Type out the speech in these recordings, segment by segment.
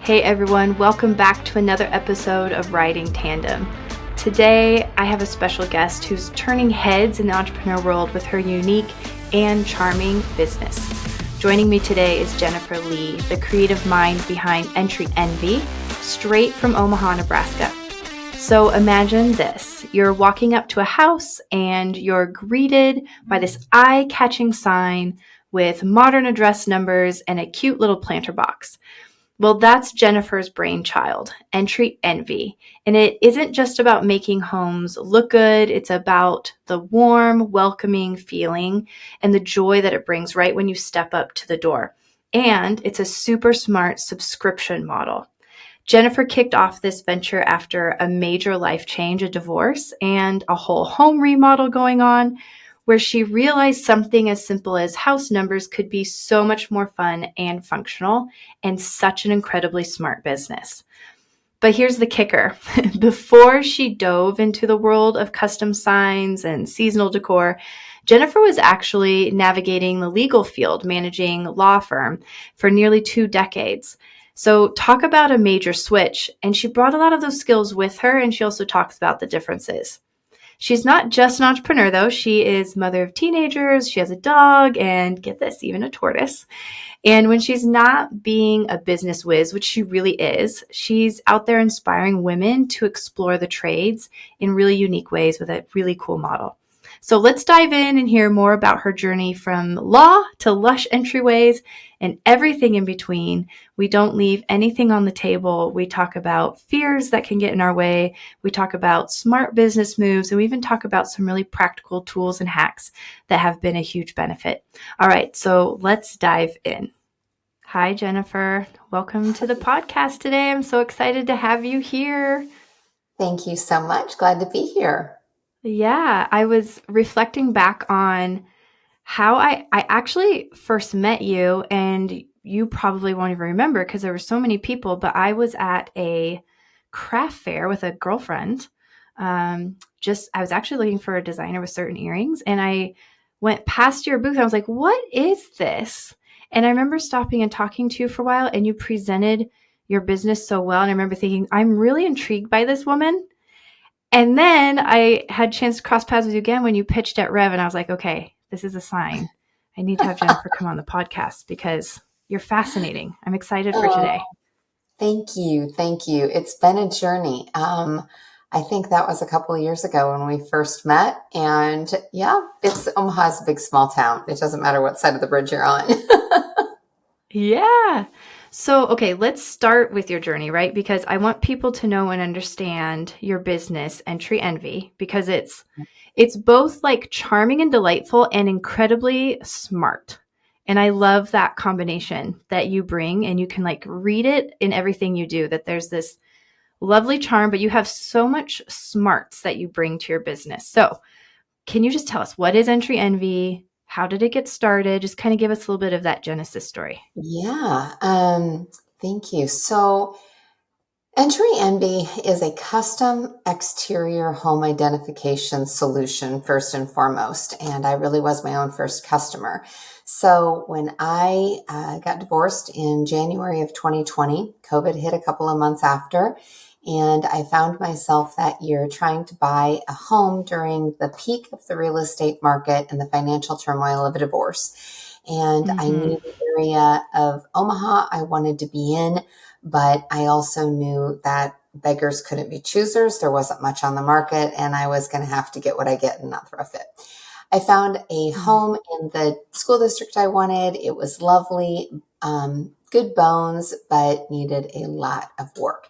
Hey everyone, welcome back to another episode of Riding Tandem. Today, I have a special guest who's turning heads in the entrepreneur world with her unique and charming business. Joining me today is Jennifer Lea, the creative mind behind Entree, straight from Omaha, Nebraska. So imagine this, you're walking up to a house and you're greeted by this eye-catching sign with modern address numbers and a cute little planter box. Well, that's Jennifer's brainchild, Entree. And it isn't just about making homes look good. It's about the warm, welcoming feeling and the joy that it brings right when you step up to the door. And it's a super smart subscription model. Jennifer kicked off this venture after a major life change, a divorce, and a whole home remodel going on, where she realized something as simple as house numbers could be so much more fun and functional and such an incredibly smart business. But here's the kicker. Before she dove into the world of custom signs and seasonal decor, Jennifer was actually navigating the legal field, managing a law firm for nearly 2 decades. So talk about a major switch. And she brought a lot of those skills with her, and she also talks about the differences. She's not just an entrepreneur, though. She is mother of teenagers. She has a dog and, get this, even a tortoise. And when she's not being a business whiz, which she really is, she's out there inspiring women to explore the trades in really unique ways with a really cool model. So let's dive in and hear more about her journey from law to lush entryways and everything in between. We don't leave anything on the table. We talk about fears that can get in our way. We talk about smart business moves, and we even talk about some really practical tools and hacks that have been a huge benefit. All right, so let's dive in. Hi, Jennifer. Welcome to the podcast today. I'm so excited to have you here. Thank you so much. Glad to be here. Yeah, I was reflecting back on how I actually first met you, and you probably won't even remember because there were so many people, but I was at a craft fair with a girlfriend. I was actually looking for a designer with certain earrings, and I went past your booth and I was like, what is this? And I remember stopping and talking to you for a while, and you presented your business so well. And I remember thinking, I'm really intrigued by this woman. And then I had a chance to cross paths with you again when you pitched at Rev, and I was like, okay, this is a sign. I need to have Jennifer come on the podcast because you're fascinating. I'm excited for today. Thank you. Thank you. It's been a journey. I think that was a couple of years ago when we first met. And yeah, Omaha's a big, small town. It doesn't matter what side of the bridge you're on. Yeah. So, okay, let's start with your journey, right? Because I want people to know and understand your business, Entree, because it's both like charming and delightful and incredibly smart. And I love that combination that you bring, and you can like read it in everything you do, that there's this lovely charm, but you have so much smarts that you bring to your business. So can you just tell us, what is Entree? How did it get started? Just kind of give us a little bit of that genesis story. Yeah. Thank you. So Entry Envy is a custom exterior home identification solution, first and foremost. And I really was my own first customer. So when I got divorced in January of 2020, COVID hit a couple of months after, and I found myself that year trying to buy a home during the peak of the real estate market and the financial turmoil of a divorce. And I knew the area of Omaha I wanted to be in, but I also knew that beggars couldn't be choosers. There wasn't much on the market, and I was going to have to get what I get and not throw a fit. I found a home in the school district I wanted. It was lovely, good bones, but needed a lot of work.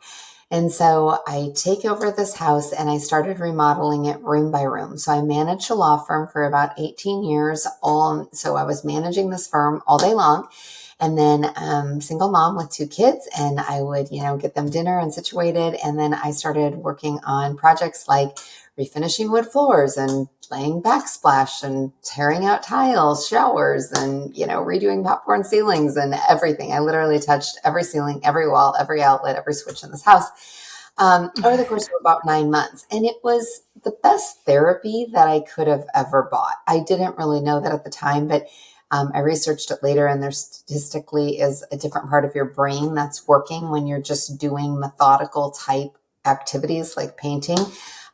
And so I take over this house and I started remodeling it room by room. So I managed a law firm for about 18 years. So I was managing this firm all day long. And then single mom with 2 kids, and I would, get them dinner and situated. And then I started working on projects like refinishing wood floors and laying backsplash and tearing out tiles, showers, and, redoing popcorn ceilings and everything. I literally touched every ceiling, every wall, every outlet, every switch in this house over the course of about 9 months. And it was the best therapy that I could have ever bought. I didn't really know that at the time, but I researched it later, and there statistically is a different part of your brain that's working when you're just doing methodical type activities like painting,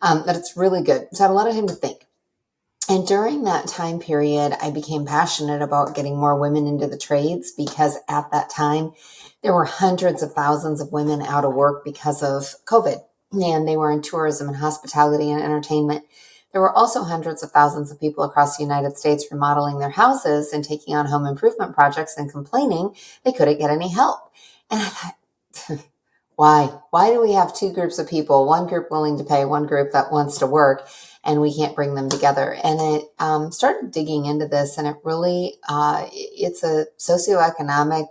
that it's really good. So I had a lot of time to think. And during that time period, I became passionate about getting more women into the trades, because at that time, there were hundreds of thousands of women out of work because of COVID, and they were in tourism and hospitality and entertainment. There were also hundreds of thousands of people across the United States remodeling their houses and taking on home improvement projects and complaining they couldn't get any help. And I thought, why? Why do we have two groups of people, one group willing to pay, one group that wants to work, and we can't bring them together? And it started digging into this, and it really, it's a socioeconomic,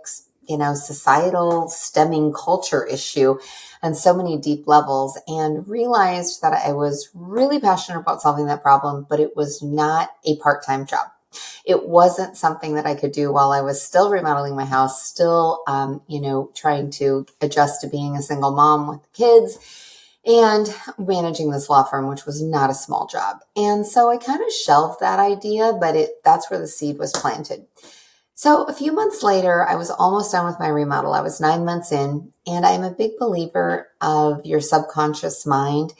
societal stemming culture issue on so many deep levels, and realized that I was really passionate about solving that problem, but it was not a part-time job. It wasn't something that I could do while I was still remodeling my house, still, trying to adjust to being a single mom with kids and managing this law firm, which was not a small job. And so I kind of shelved that idea, but that's where the seed was planted. So a few months later, I was almost done with my remodel. I was 9 months in, and I'm a big believer of your subconscious mind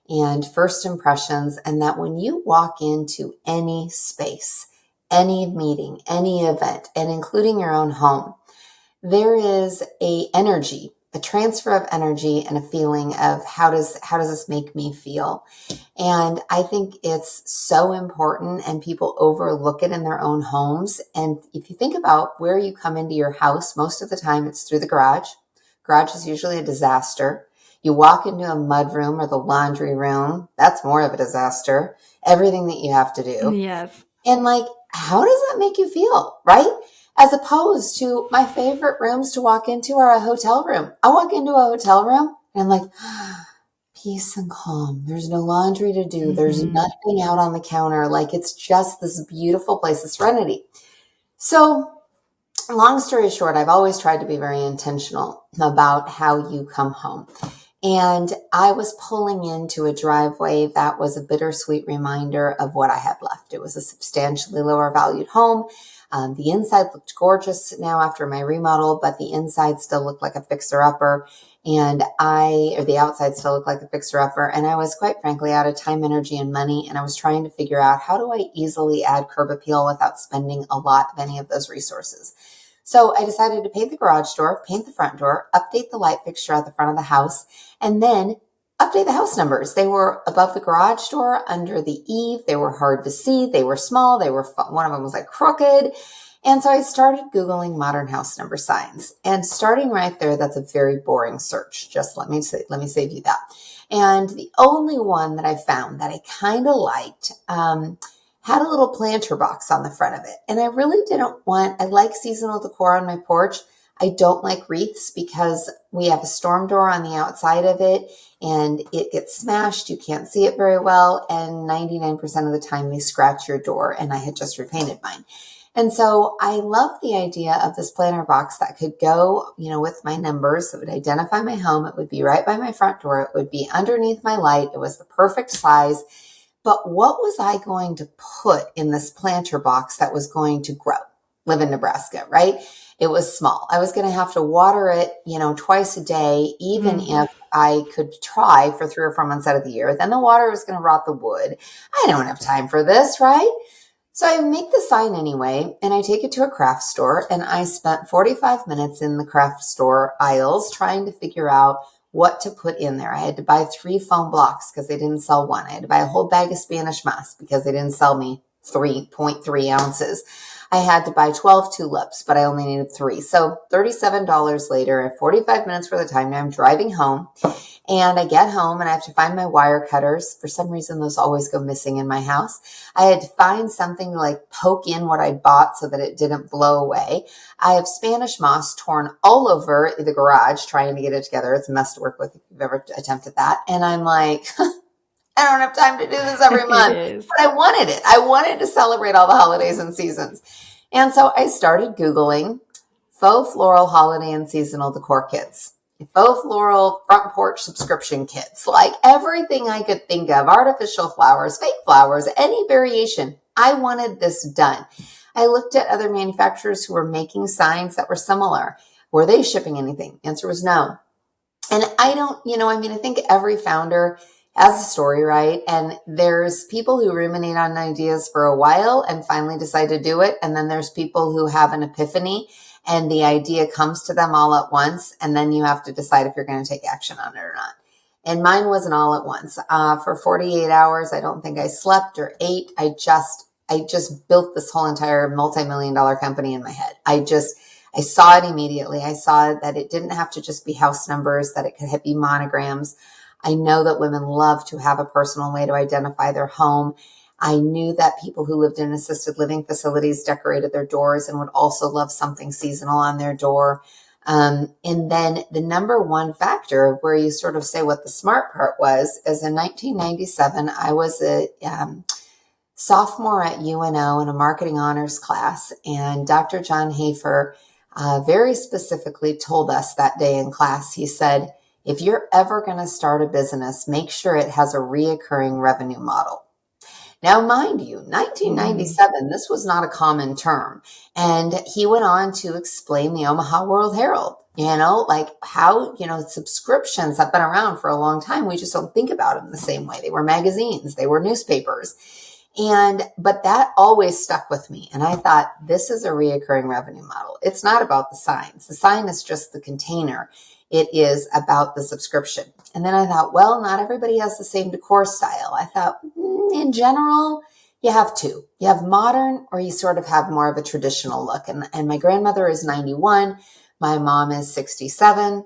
and first impressions, and that when you walk into any space, any meeting, any event, and including your own home, there is a transfer of energy and a feeling of how does this make me feel? And I think it's so important, and people overlook it in their own homes. And if you think about where you come into your house, most of the time it's through the garage. Garage is usually a disaster. You walk into a mud room or the laundry room, that's more of a disaster. Everything that you have to do. Yes. And how does that make you feel, right? As opposed to my favorite rooms to walk into are a hotel room. I walk into a hotel room and I'm like, peace and calm. There's no laundry to do. There's nothing out on the counter. It's just this beautiful place of serenity. So long story short, I've always tried to be very intentional about how you come home. And I was pulling into a driveway that was a bittersweet reminder of what I had left. It was a substantially lower valued home. The inside looked gorgeous now after my remodel, but the inside still looked like a fixer-upper. Or the outside still looked like a fixer-upper. And I was quite frankly out of time, energy, and money. And I was trying to figure out, how do I easily add curb appeal without spending a lot of any of those resources? So I decided to paint the garage door, paint the front door, update the light fixture at the front of the house, and then update the house numbers. They were above the garage door, under the eave. They were hard to see. They were small. One of them was crooked. And so I started Googling modern house number signs, and starting right there, that's a very boring search. Just let me save you that. And the only one that I found that I kind of liked, had a little planter box on the front of it. And I really I like seasonal decor on my porch. I don't like wreaths because we have a storm door on the outside of it and it gets smashed. You can't see it very well. And 99% of the time they scratch your door, and I had just repainted mine. And so I love the idea of this planter box that could go, with my numbers. It would identify my home. It would be right by my front door. It would be underneath my light. It was the perfect size. But what was I going to put in this planter box that was going to grow? Live in Nebraska, right? It was small. I was going to have to water it, twice a day, even if I could try for 3 or 4 months out of the year. Then the water was going to rot the wood. I don't have time for this, right? So I make the sign anyway, and I take it to a craft store, and I spent 45 minutes in the craft store aisles trying to figure out what to put in there. I had to buy 3 foam blocks because they didn't sell one. I had to buy a whole bag of Spanish moss because they didn't sell me 3.3 ounces. I had to buy 12 tulips, but I only needed 3. So $37 later, at 45 minutes for the time, now I'm driving home, and I get home and I have to find my wire cutters. For some reason, those always go missing in my house. I had to find something to poke in what I bought so that it didn't blow away. I have Spanish moss torn all over the garage trying to get it together. It's a mess to work with if you've ever attempted that. And I'm like, I don't have time to do this every month, but I wanted it. I wanted to celebrate all the holidays and seasons. And so I started Googling faux floral holiday and seasonal decor kits, faux floral front porch subscription kits, everything I could think of, artificial flowers, fake flowers, any variation. I wanted this done. I looked at other manufacturers who were making signs that were similar. Were they shipping anything? Answer was no. And I don't, I think every founder has a story, right? And there's people who ruminate on ideas for a while and finally decide to do it. And then there's people who have an epiphany and the idea comes to them all at once. And then you have to decide if you're going to take action on it or not. And mine wasn't all at once. For 48 hours, I don't think I slept or ate. I just built this whole entire multi-million-dollar company in my head. I saw it immediately. I saw that it didn't have to just be house numbers, that it could be monograms. I know that women love to have a personal way to identify their home. I knew that people who lived in assisted living facilities decorated their doors and would also love something seasonal on their door. And then the number one factor of where you sort of say what the smart part was is in 1997, I was a sophomore at UNO in a marketing honors class, and Dr. John Hafer very specifically told us that day in class, he said, if you're ever going to start a business, make sure it has a reoccurring revenue model. Now, mind you, 1997, this was not a common term. And he went on to explain the Omaha World Herald, like how, subscriptions have been around for a long time. We just don't think about them the same way. They were magazines, they were newspapers. But that always stuck with me. And I thought, this is a reoccurring revenue model. It's not about the signs. The sign is just the container. It is about the subscription. And then I thought, well, not everybody has the same decor style. I thought, in general, you have two. You have modern, or you sort of have more of a traditional look. And my grandmother is 91. My mom is 67.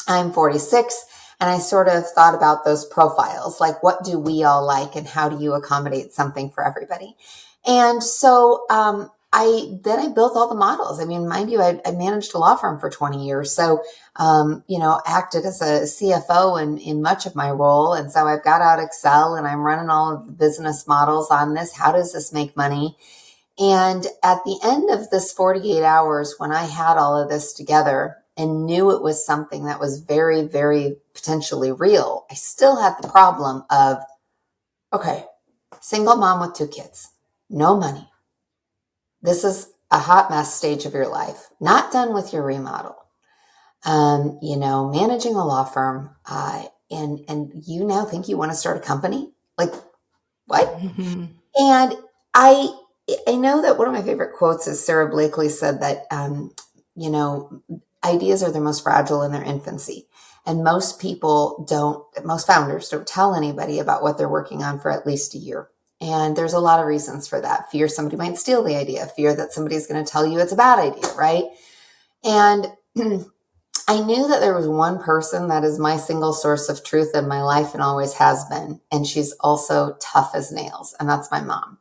I'm 46. And I sort of thought about those profiles, like what do we all like and how do you accommodate something for everybody? And so I built all the models. I mean, mind you, I managed a law firm for 20 years. So, acted as a CFO in much of my role. And so I've got out Excel and I'm running all of the business models on this. How does this make money? And at the end of this 48 hours, when I had all of this together and knew it was something that was very, very potentially real, I still had the problem of, okay, single mom with 2 kids, no money. This is a hot mess stage of your life, not done with your remodel, managing a law firm, and you now think you want to start a company? Like, what? Mm-hmm. And I know that one of my favorite quotes is Sarah Blakely said that, ideas are the most fragile in their infancy. And most founders don't tell anybody about what they're working on for at least a year. And there's a lot of reasons for that. Fear somebody might steal the idea, fear that somebody's going to tell you it's a bad idea, right? And I knew that there was one person that is my single source of truth in my life and always has been. And she's also tough as nails. And that's my mom.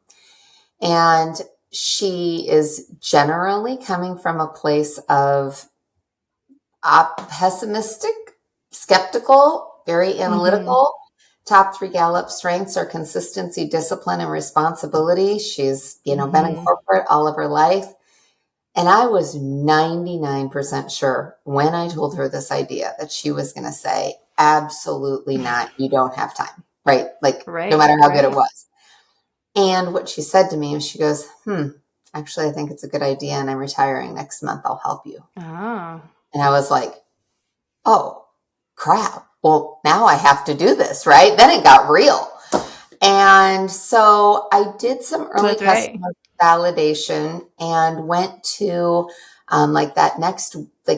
And she is generally coming from a place of pessimistic, skeptical, very analytical. Mm-hmm. Top 3 Gallup strengths are consistency, discipline, and responsibility. She's, been in corporate all of her life. And I was 99% sure when I told her this idea that she was going to say, absolutely not. You don't have time. Right? No matter how good it was. And what she said to me was, she goes, actually, I think it's a good idea. And I'm retiring next month. I'll help you. Oh. And I was like, oh, crap. Well, now I have to do this, right? Then it got real. And so I did some early customer validation and went to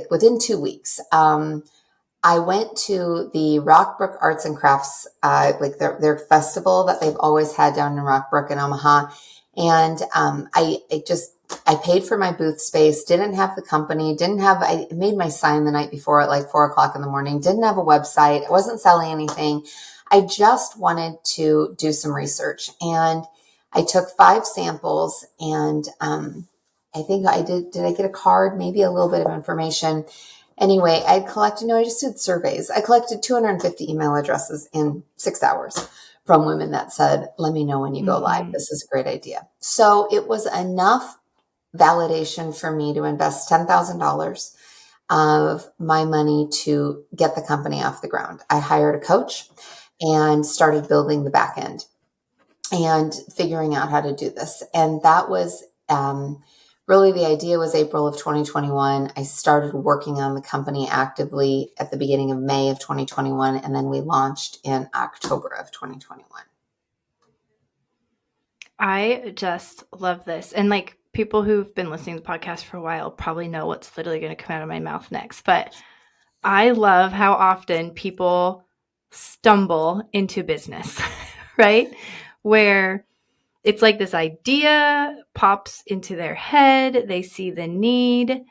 within 2 weeks, I went to the Rockbrook Arts and Crafts, their festival that they've always had down in Rockbrook in Omaha. And I paid for my booth space, didn't have the company, I made my sign the night before at 4:00 in the morning, didn't have a website, I wasn't selling anything. I just wanted to do some research. And I took 5 samples and I think I did I get a card, maybe a little bit of information. Anyway, I just did surveys. I collected 250 email addresses in 6 hours from women that said, let me know when you go live. This is a great idea. So it was enough validation for me to invest $10,000 of my money to get the company off the ground. I hired a coach and started building the back end and figuring out how to do this. And that was Really, the idea was April of 2021. I started working on the company actively at the beginning of May of 2021, and then we launched in October of 2021. I just love this. And like people who've been listening to the podcast for a while probably know what's literally going to come out of my mouth next. But I love how often people stumble into business, right? Where it's like this idea pops into their head, they see the need.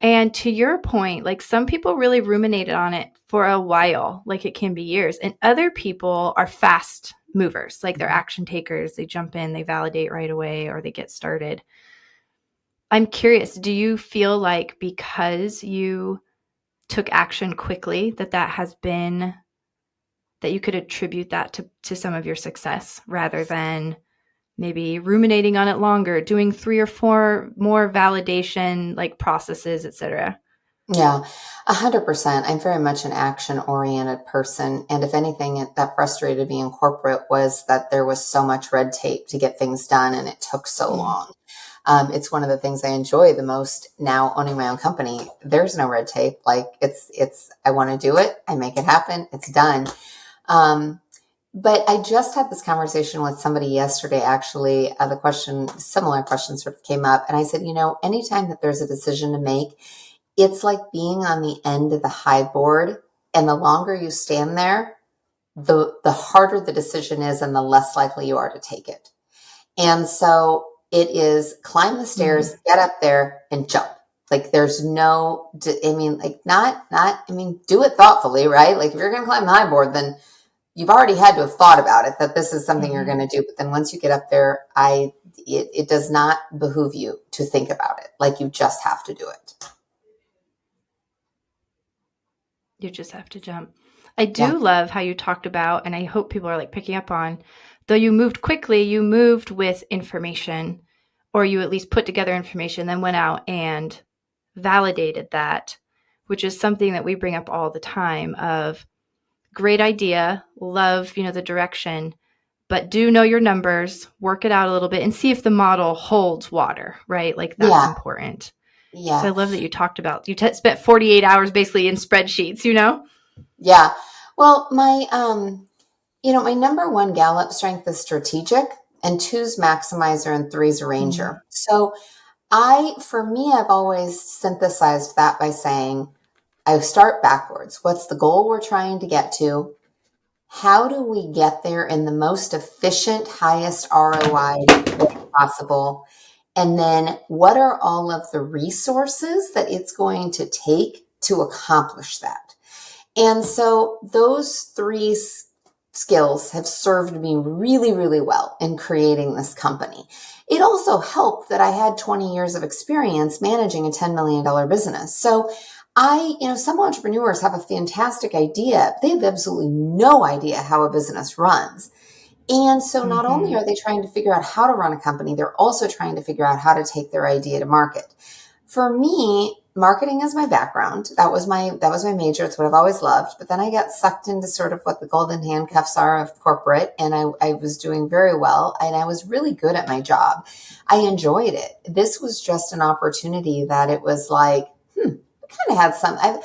And to your point, like some people really ruminated on it for a while, like it can be years. And other people are fast movers, like they're action takers. They jump in, they validate right away, or they get started. I'm curious, do you feel like because you took action quickly that has been, that you could attribute that to some of your success rather than maybe ruminating on it longer, doing 3 or 4 more validation like processes, etc.? Yeah, 100%. I'm very much an action-oriented person. And if anything, that frustrated me in corporate was that there was so much red tape to get things done and it took so long. It's one of the things I enjoy the most now owning my own company. There's no red tape. Like I want to do it. I make it happen. It's done. But I just had this conversation with somebody yesterday, actually. Similar question sort of came up. And I said, anytime that there's a decision to make, it's like being on the end of the high board. And the longer you stand there, the harder the decision is and the less likely you are to take it. And so it is climb the stairs, get up there and jump. Like there's no, do it thoughtfully, right? Like if you're going to climb the high board, then you've already had to have thought about it, that this is something you're going to do. But then once you get up there, it does not behoove you to think about it. Like you just have to do it. You just have to jump. I do love how you talked about, and I hope people are like picking up on, though you moved quickly, you moved with information, or you at least put together information, then went out and validated that, which is something that we bring up all the time of great idea, love, the direction, but do know your numbers, work it out a little bit and see if the model holds water, right? Like that's important. Yeah. So I love that you talked about, you spent 48 hours basically in spreadsheets, Yeah. Well, my number 1 Gallup strength is strategic, and 2's maximizer, and 3's arranger. So for me, I've always synthesized that by saying, I start backwards. What's the goal we're trying to get to? How do we get there in the most efficient, highest ROI way possible? And then what are all of the resources that it's going to take to accomplish that? And so those 3 skills have served me really, really well in creating this company. It also helped that I had 20 years of experience managing a $10 million business. So some entrepreneurs have a fantastic idea. They have absolutely no idea how a business runs. And so not only are they trying to figure out how to run a company, they're also trying to figure out how to take their idea to market. For me, marketing is my background. That was my major. It's what I've always loved. But then I got sucked into sort of what the golden handcuffs are of corporate. And I was doing very well. And I was really good at my job. I enjoyed it. This was just an opportunity that it was like, I've kind of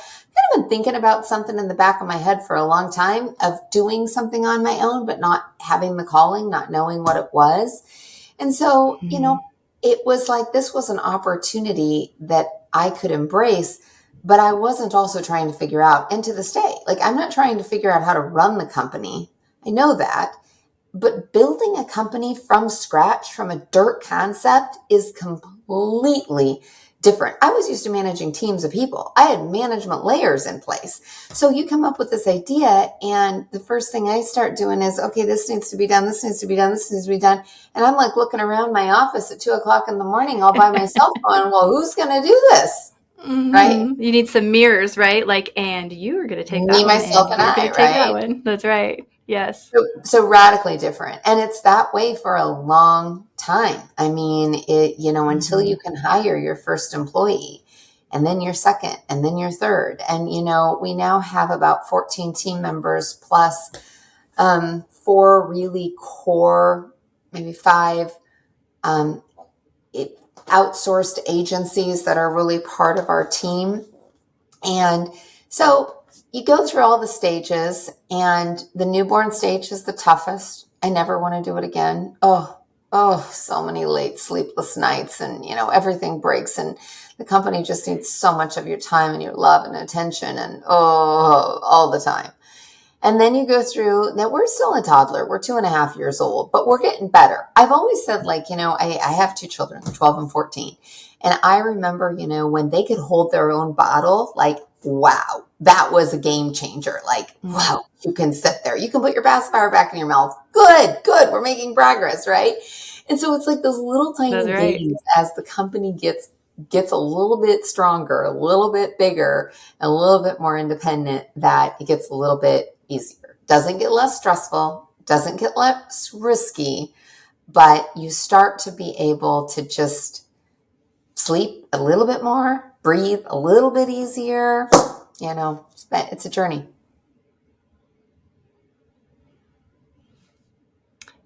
been thinking about something in the back of my head for a long time of doing something on my own, but not having the calling, not knowing what it was. And so, it was like, this was an opportunity that I could embrace, but I wasn't also trying to figure out, and to this day, like I'm not trying to figure out how to run the company. I know that, but building a company from scratch, from a dirt concept, is completely different. I was used to managing teams of people. I had management layers in place. So you come up with this idea, and the first thing I start doing is, okay, this needs to be done. This needs to be done. This needs to be done. And I'm like looking around my office at 2:00 in the morning all by myself going, well, who's going to do this? Right? You need some mirrors, right? Like, and you are going to take that Me, one. myself, and you're I, going to take that one. That's right. Yes. So radically different. And it's that way for a long time. I mean, until you can hire your first employee, and then your second, and then your third. And, we now have about 14 team members plus 4 really core, maybe 5 outsourced agencies that are really part of our team. And so you go through all the stages, and the newborn stage is the toughest. I never want to do it again. So many late sleepless nights, and everything breaks, and the company just needs so much of your time and your love and attention, and all the time. And then you go through that. We're still a toddler. We're 2.5 years old, but we're getting better. I've always said, I have 2 children, 12 and 14. And I remember, when they could hold their own bottle, wow, that was a game changer. Wow, you can sit there. You can put your pacifier back in your mouth. Good. We're making progress, right? And so it's like those little tiny gains as the company gets a little bit stronger, a little bit bigger, a little bit more independent, that it gets a little bit easier. Doesn't get less stressful, doesn't get less risky, but you start to be able to just sleep a little bit more, breathe a little bit easier. It's a journey.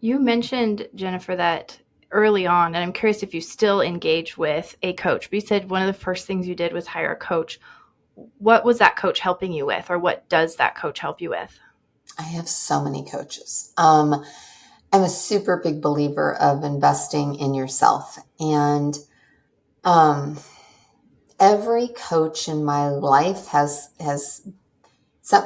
You mentioned, Jennifer, that early on, and I'm curious if you still engage with a coach, but you said one of the first things you did was hire a coach. What was that coach helping you with, or what does that coach help you with? I have so many coaches. I'm a super big believer of investing in yourself. And every coach in my life has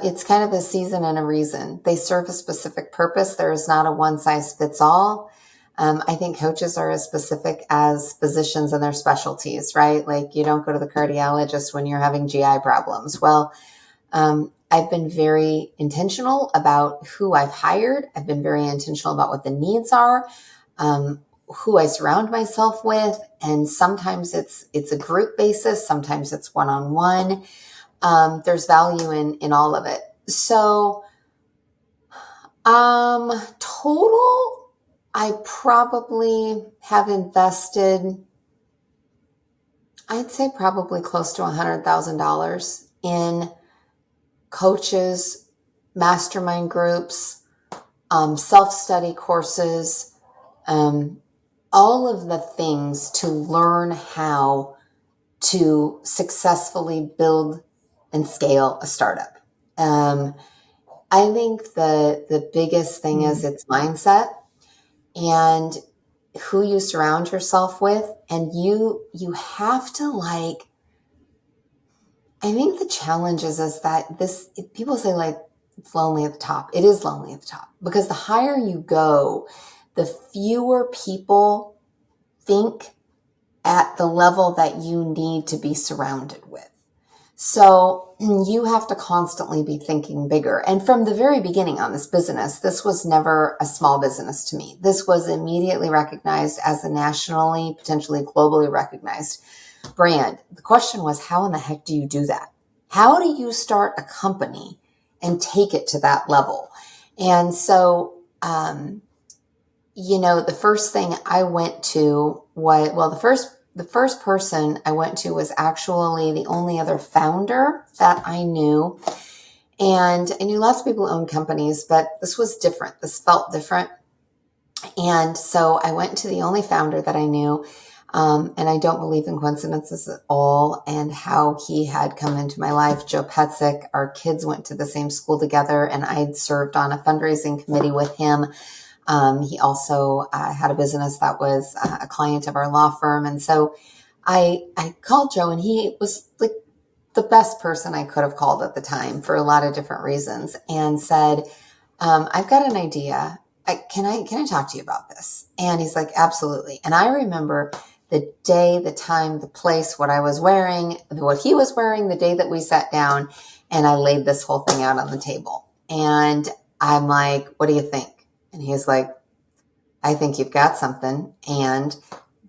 it's kind of a season and a reason. They serve a specific purpose. There is not a one size fits all. I think coaches are as specific as physicians and their specialties, right? You don't go to the cardiologist when you're having GI problems. Well, I've been very intentional about who I've hired. I've been very intentional about what the needs are, who I surround myself with. And sometimes it's a group basis. Sometimes it's one-on-one. There's value in all of it. So, total, I probably have invested, I'd say probably close to $100,000 in coaches, mastermind groups, self-study courses, all of the things to learn how to successfully build and scale a startup. I think the biggest thing is its mindset and who you surround yourself with. And you have to I think the challenge is that people say it's lonely at the top. It is lonely at the top because the higher you go, the fewer people think at the level that you need to be surrounded with. So you have to constantly be thinking bigger. And from the very beginning on this business, this was never a small business to me. This was immediately recognized as a nationally, potentially globally recognized brand. The question was, how in the heck do you do that? How do you start a company and take it to that level? And so, the first thing I went to the first person I went to was actually the only other founder that I knew. And I knew lots of people who owned companies, but this was different. This felt different. And so I went to the only founder that I knew. And I don't believe in coincidences at all, and how he had come into my life. Joe Petzik, our kids went to the same school together, and I'd served on a fundraising committee with him. He also had a business that was a client of our law firm. And so I called Joe, and he was the best person I could have called at the time for a lot of different reasons, and said, I've got an idea. Can I talk to you about this? And he's like, absolutely. And I remember the day, the time, the place, what I was wearing, what he was wearing, the day that we sat down, and I laid this whole thing out on the table. And I'm like, what do you think? And he's like, I think you've got something, and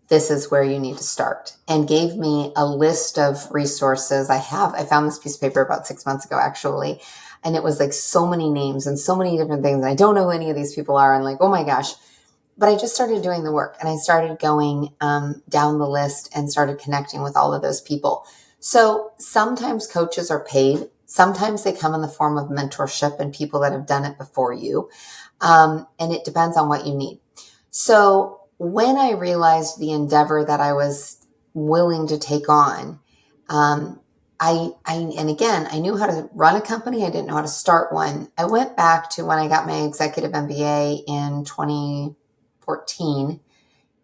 this is where you need to start. And gave me a list of resources. I found this piece of paper about 6 months ago, actually. And it was so many names and so many different things. And I don't know who any of these people are. And oh my gosh. But I just started doing the work, and I started going down the list and started connecting with all of those people. So sometimes coaches are paid. Sometimes they come in the form of mentorship and people that have done it before you. And it depends on what you need. So when I realized the endeavor that I was willing to take on. And again, I knew how to run a company. I didn't know how to start one. I went back to when I got my executive MBA in 2014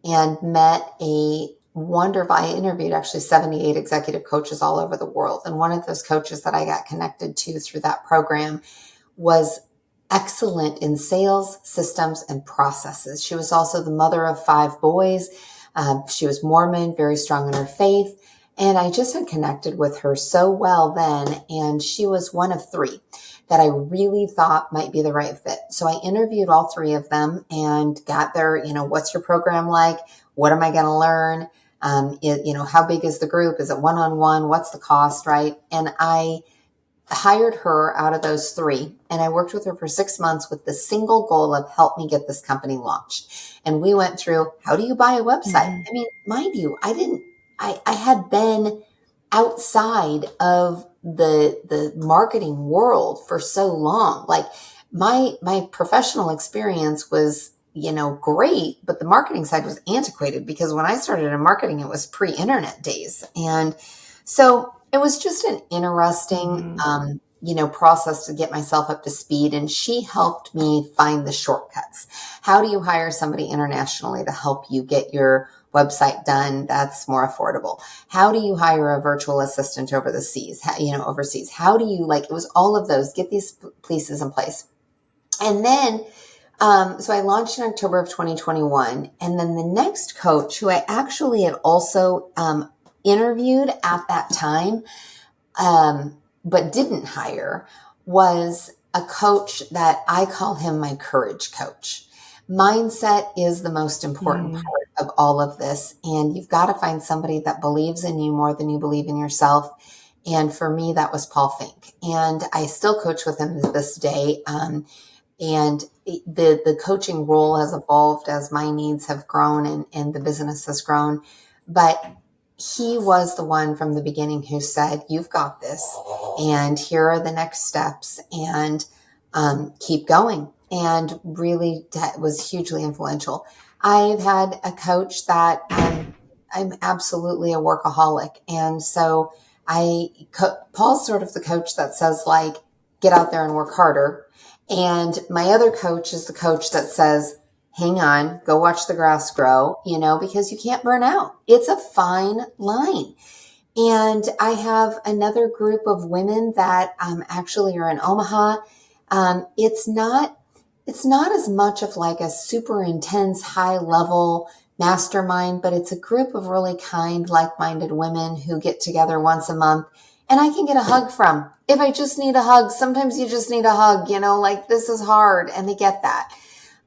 and met I interviewed actually 78 executive coaches all over the world. And one of those coaches that I got connected to through that program was excellent in sales, systems, and processes. She was also the mother of 5 boys. She was Mormon, very strong in her faith. And I just had connected with her so well then. And she was one of 3 that I really thought might be the right fit. So I interviewed all 3 of them and got their, what's your program like? What am I going to learn? How big is the group? Is it one-on-one? What's the cost, right? And I hired her out of those 3. And I worked with her for 6 months with the single goal of help me get this company launched. And we went through, how do you buy a website? I mean, mind you, I had been outside of the marketing world for so long. Like my professional experience was, great, but the marketing side was antiquated because when I started in marketing, it was pre-internet days. And so it was just an interesting, process to get myself up to speed. And she helped me find the shortcuts. How do you hire somebody internationally to help you get your website done that's more affordable? How do you hire a virtual assistant over the seas, overseas? How do you it was all of those, get these pieces in place. And then, so I launched in October of 2021. And then the next coach who I actually had also interviewed at that time, but didn't hire, was a coach that I call him my courage coach. Mindset is the most important part of all of this. And you've got to find somebody that believes in you more than you believe in yourself. And for me, that was Paul Fink. And I still coach with him to this day. And the coaching role has evolved as my needs have grown and the business has grown. But he was the one from the beginning who said, you've got this, and here are the next steps, and keep going. And really, that was hugely influential. I've had a coach that I'm absolutely a workaholic. And so Paul's sort of the coach that says, get out there and work harder. And my other coach is the coach that says, hang on, go watch the grass grow, because you can't burn out. It's a fine line. And I have another group of women that actually are in Omaha. It's not as much of a super intense, high level mastermind, but it's a group of really kind, like-minded women who get together once a month and I can get a hug from. If I just need a hug, sometimes you just need a hug, this is hard, and they get that.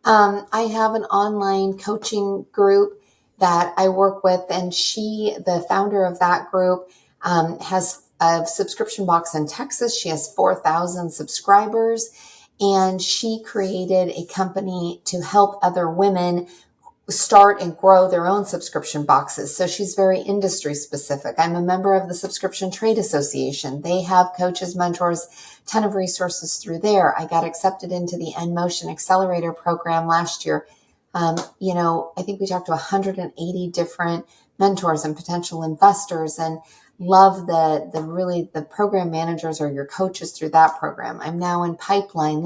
I have an online coaching group that I work with, and the founder of that group, has a subscription box in Texas. She has 4,000 subscribers, and she created a company to help other women start and grow their own subscription boxes. So she's very industry specific. I'm a member of the Subscription Trade Association. They have coaches, mentors, ton of resources through there. I got accepted into the Motion Accelerator program last year. I think we talked to 180 different mentors and potential investors, and love the program managers or your coaches through that program. I'm now in Pipeline.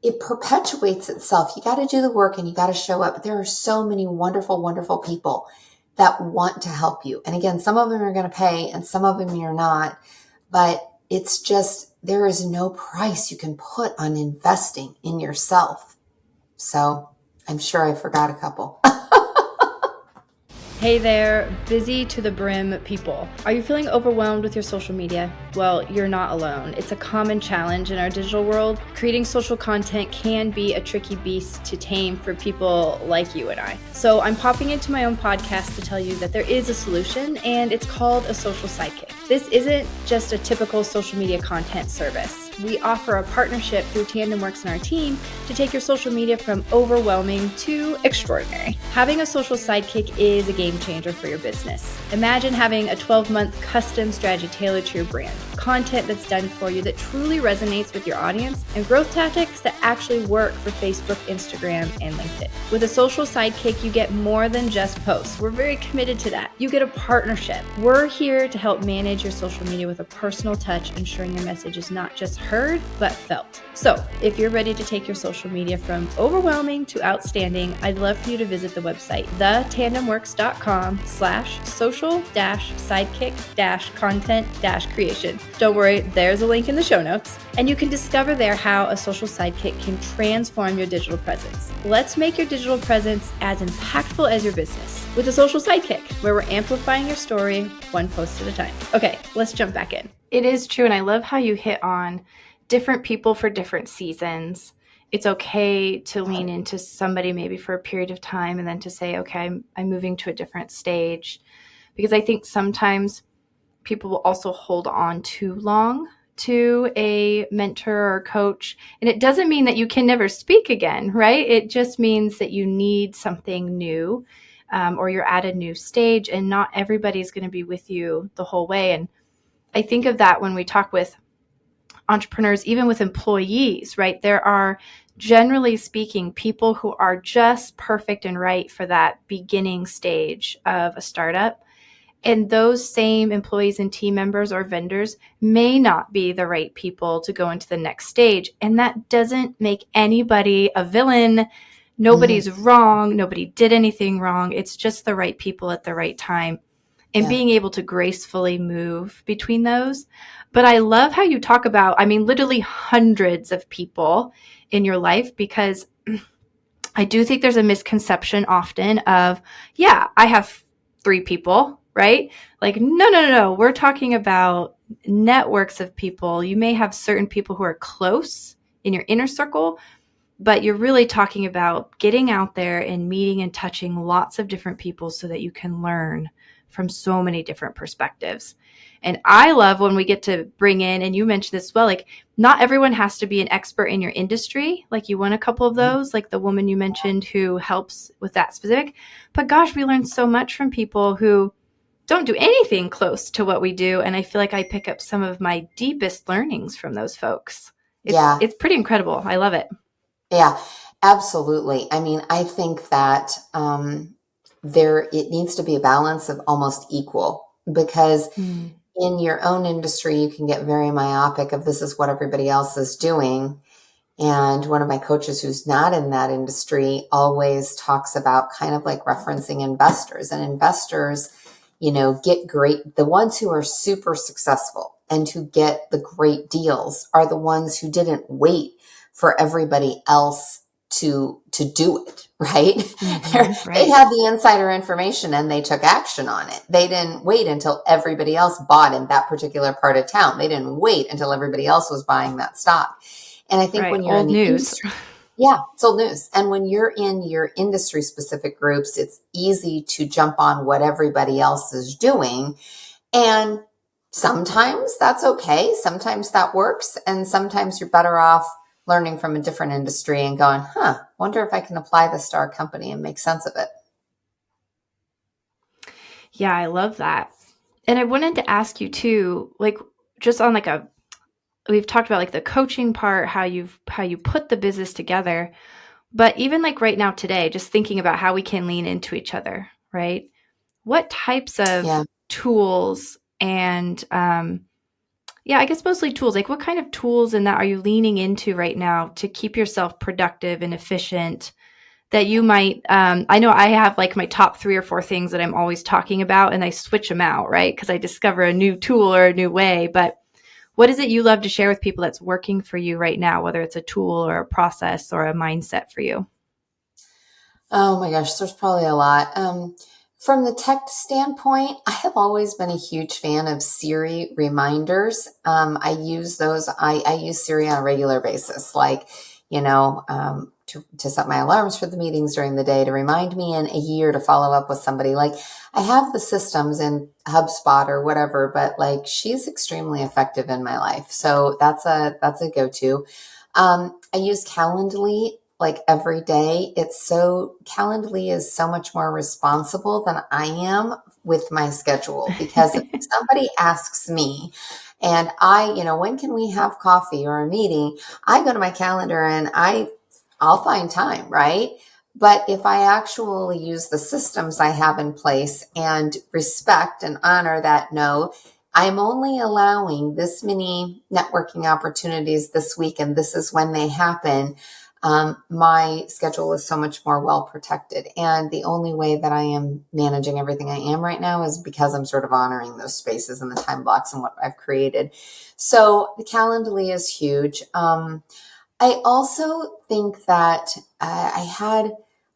It perpetuates itself. You got to do the work and you got to show up. There are so many wonderful, wonderful people that want to help you. And again, some of them are going to pay and some of them you're not, but it's just, there is no price you can put on investing in yourself. So I'm sure I forgot a couple. Hey there, busy to the brim people. Are you feeling overwhelmed with your social media? Well, you're not alone. It's a common challenge in our digital world. Creating social content can be a tricky beast to tame for people like you and I. So I'm popping into my own podcast to tell you that there is a solution, and it's called a social sidekick. This isn't just a typical social media content service. We offer a partnership through Tandem Works and our team to take your social media from overwhelming to extraordinary. Having a social sidekick is a game changer for your business. Imagine having a 12-month custom strategy tailored to your brand. content that's done for you that truly resonates with your audience, and growth tactics that actually work for Facebook, Instagram, and LinkedIn. With a social sidekick, you get more than just posts. We're very committed to that. You get a partnership. We're here to help manage your social media with a personal touch, ensuring your message is not just heard, but felt. So if you're ready to take your social media from overwhelming to outstanding, I'd love for you to visit the website, thetandemworks.com/social-sidekick-content-creation. Don't worry, there's a link in the show notes. And you can discover there how a social sidekick can transform your digital presence. Let's make your digital presence as impactful as your business with a social sidekick, where we're amplifying your story one post at a time. Okay, let's jump back in. It is true. And I love how you hit on different people for different seasons. It's okay to lean into somebody maybe for a period of time and then to say, okay, I'm moving to a different stage. Because I think sometimes people will also hold on too long to a mentor or coach. And it doesn't mean that you can never speak again, right? It just means that you need something new, or you're at a new stage, and not everybody's going to be with you the whole way. And I think of that when we talk with entrepreneurs, even with employees, right? There are, generally speaking, people who are just perfect and right for that beginning stage of a startup. And those same employees and team members or vendors may not be the right people to go into the next stage. And that doesn't make anybody a villain. Nobody's wrong. Nobody did anything wrong. It's just the right people at the right time, and being able to gracefully move between those. But I love how you talk about, literally hundreds of people in your life, because I do think there's a misconception often of, I have 3 people, right? Like, no. We're talking about networks of people. You may have certain people who are close in your inner circle, but you're really talking about getting out there and meeting and touching lots of different people so that you can learn from so many different perspectives. And I love when we get to bring in, and you mentioned this as well, like, not everyone has to be an expert in your industry. Like, you want a couple of those, like the woman you mentioned who helps with that specific. But gosh, we learn so much from people who don't do anything close to what we do. And I feel like I pick up some of my deepest learnings from those folks. It's pretty incredible. I love it. Yeah, absolutely. I think that it needs to be a balance of almost equal, because in your own industry, you can get very myopic of this is what everybody else is doing. And one of my coaches who's not in that industry always talks about kind of like referencing investors, and investors, get great. The ones who are super successful and who get the great deals are the ones who didn't wait for everybody else to do it, right? Right. They had the insider information and they took action on it. They didn't wait until everybody else bought in that particular part of town. They didn't wait until everybody else was buying that stock. And I think when you're old in the news. it's old news. And when you're in your industry specific groups, it's easy to jump on what everybody else is doing. And sometimes that's okay. Sometimes that works. And sometimes you're better off learning from a different industry and going, wonder if I can apply this to our company and make sense of it. Yeah, I love that. And I wanted to ask you too, like, just on like we've talked about like the coaching part, how you put the business together, but even like right now today, just thinking about how we can lean into each other, right? What types of tools and, I guess mostly tools, like what kind of tools in that are you leaning into right now to keep yourself productive and efficient that you might, I know I have like my top 3 or 4 things that I'm always talking about, and I switch them out, right? Because I discover a new tool or a new way. But what is it you love to share with people that's working for you right now, whether it's a tool or a process or a mindset for you? Oh my gosh, there's probably a lot. From the tech standpoint, I have always been a huge fan of Siri reminders. I use those. I use Siri on a regular basis, like, to set my alarms for the meetings during the day, to remind me in a year to follow up with somebody. Like, I have the systems in HubSpot or whatever, but like, she's extremely effective in my life. So that's a go-to. I use Calendly like every day. Calendly is so much more responsible than I am with my schedule, because if somebody asks me and when can we have coffee or a meeting, I go to my calendar and I'll find time, right? But if I actually use the systems I have in place and respect and honor that, no, I'm only allowing this many networking opportunities this week, and this is when they happen. My schedule is so much more well protected. And the only way that I am managing everything I am right now is because I'm sort of honoring those spaces and the time blocks and what I've created. So the Calendly is huge. I also think that I had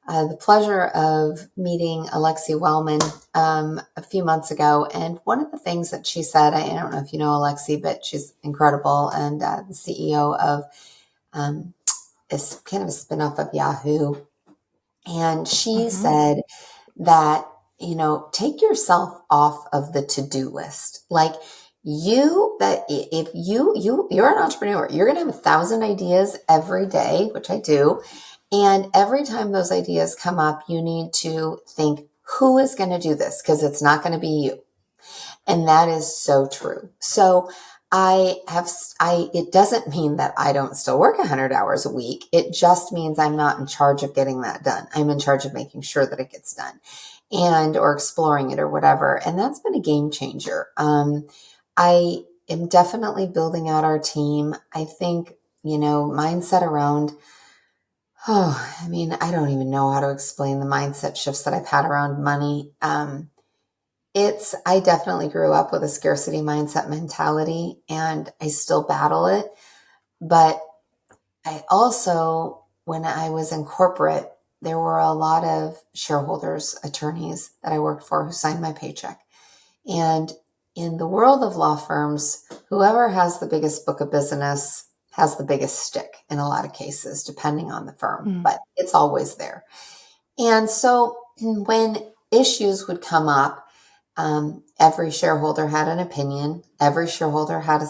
the pleasure of meeting Alexi Wellman a few months ago. And one of the things that she said, I don't know if you know Alexi, but she's incredible, and the CEO of is kind of a spinoff of Yahoo. And she said that, take yourself off of the to-do list. Like if you're an entrepreneur, you're going to have 1,000 ideas every day, which I do. And every time those ideas come up, you need to think, who is going to do this? Because it's not going to be you. And that is so true. So it doesn't mean that I don't still work 100 hours a week. It just means I'm not in charge of getting that done. I'm in charge of making sure that it gets done or exploring it or whatever. And that's been a game changer. I am definitely building out our team. I think, mindset around, I don't even know how to explain the mindset shifts that I've had around money. I definitely grew up with a scarcity mindset mentality, and I still battle it. But I also, when I was in corporate, there were a lot of shareholders, attorneys that I worked for who signed my paycheck. And in the world of law firms, whoever has the biggest book of business has the biggest stick in a lot of cases, depending on the firm, but it's always there. And so when issues would come up, every shareholder had an opinion. Every shareholder had a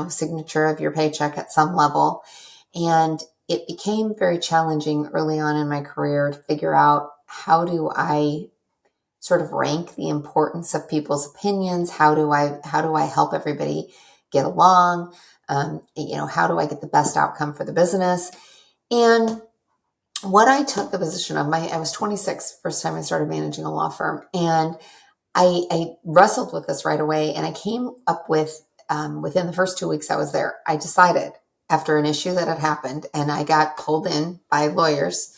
signature of your paycheck at some level. And it became very challenging early on in my career to figure out, how do I sort of rank the importance of people's opinions? How do I help everybody get along? How do I get the best outcome for the business? And what I took the position of, I was 26 first time I started managing a law firm, and I wrestled with this right away, and I came up with, within the first 2 weeks I was there, I decided after an issue that had happened, and I got pulled in by lawyers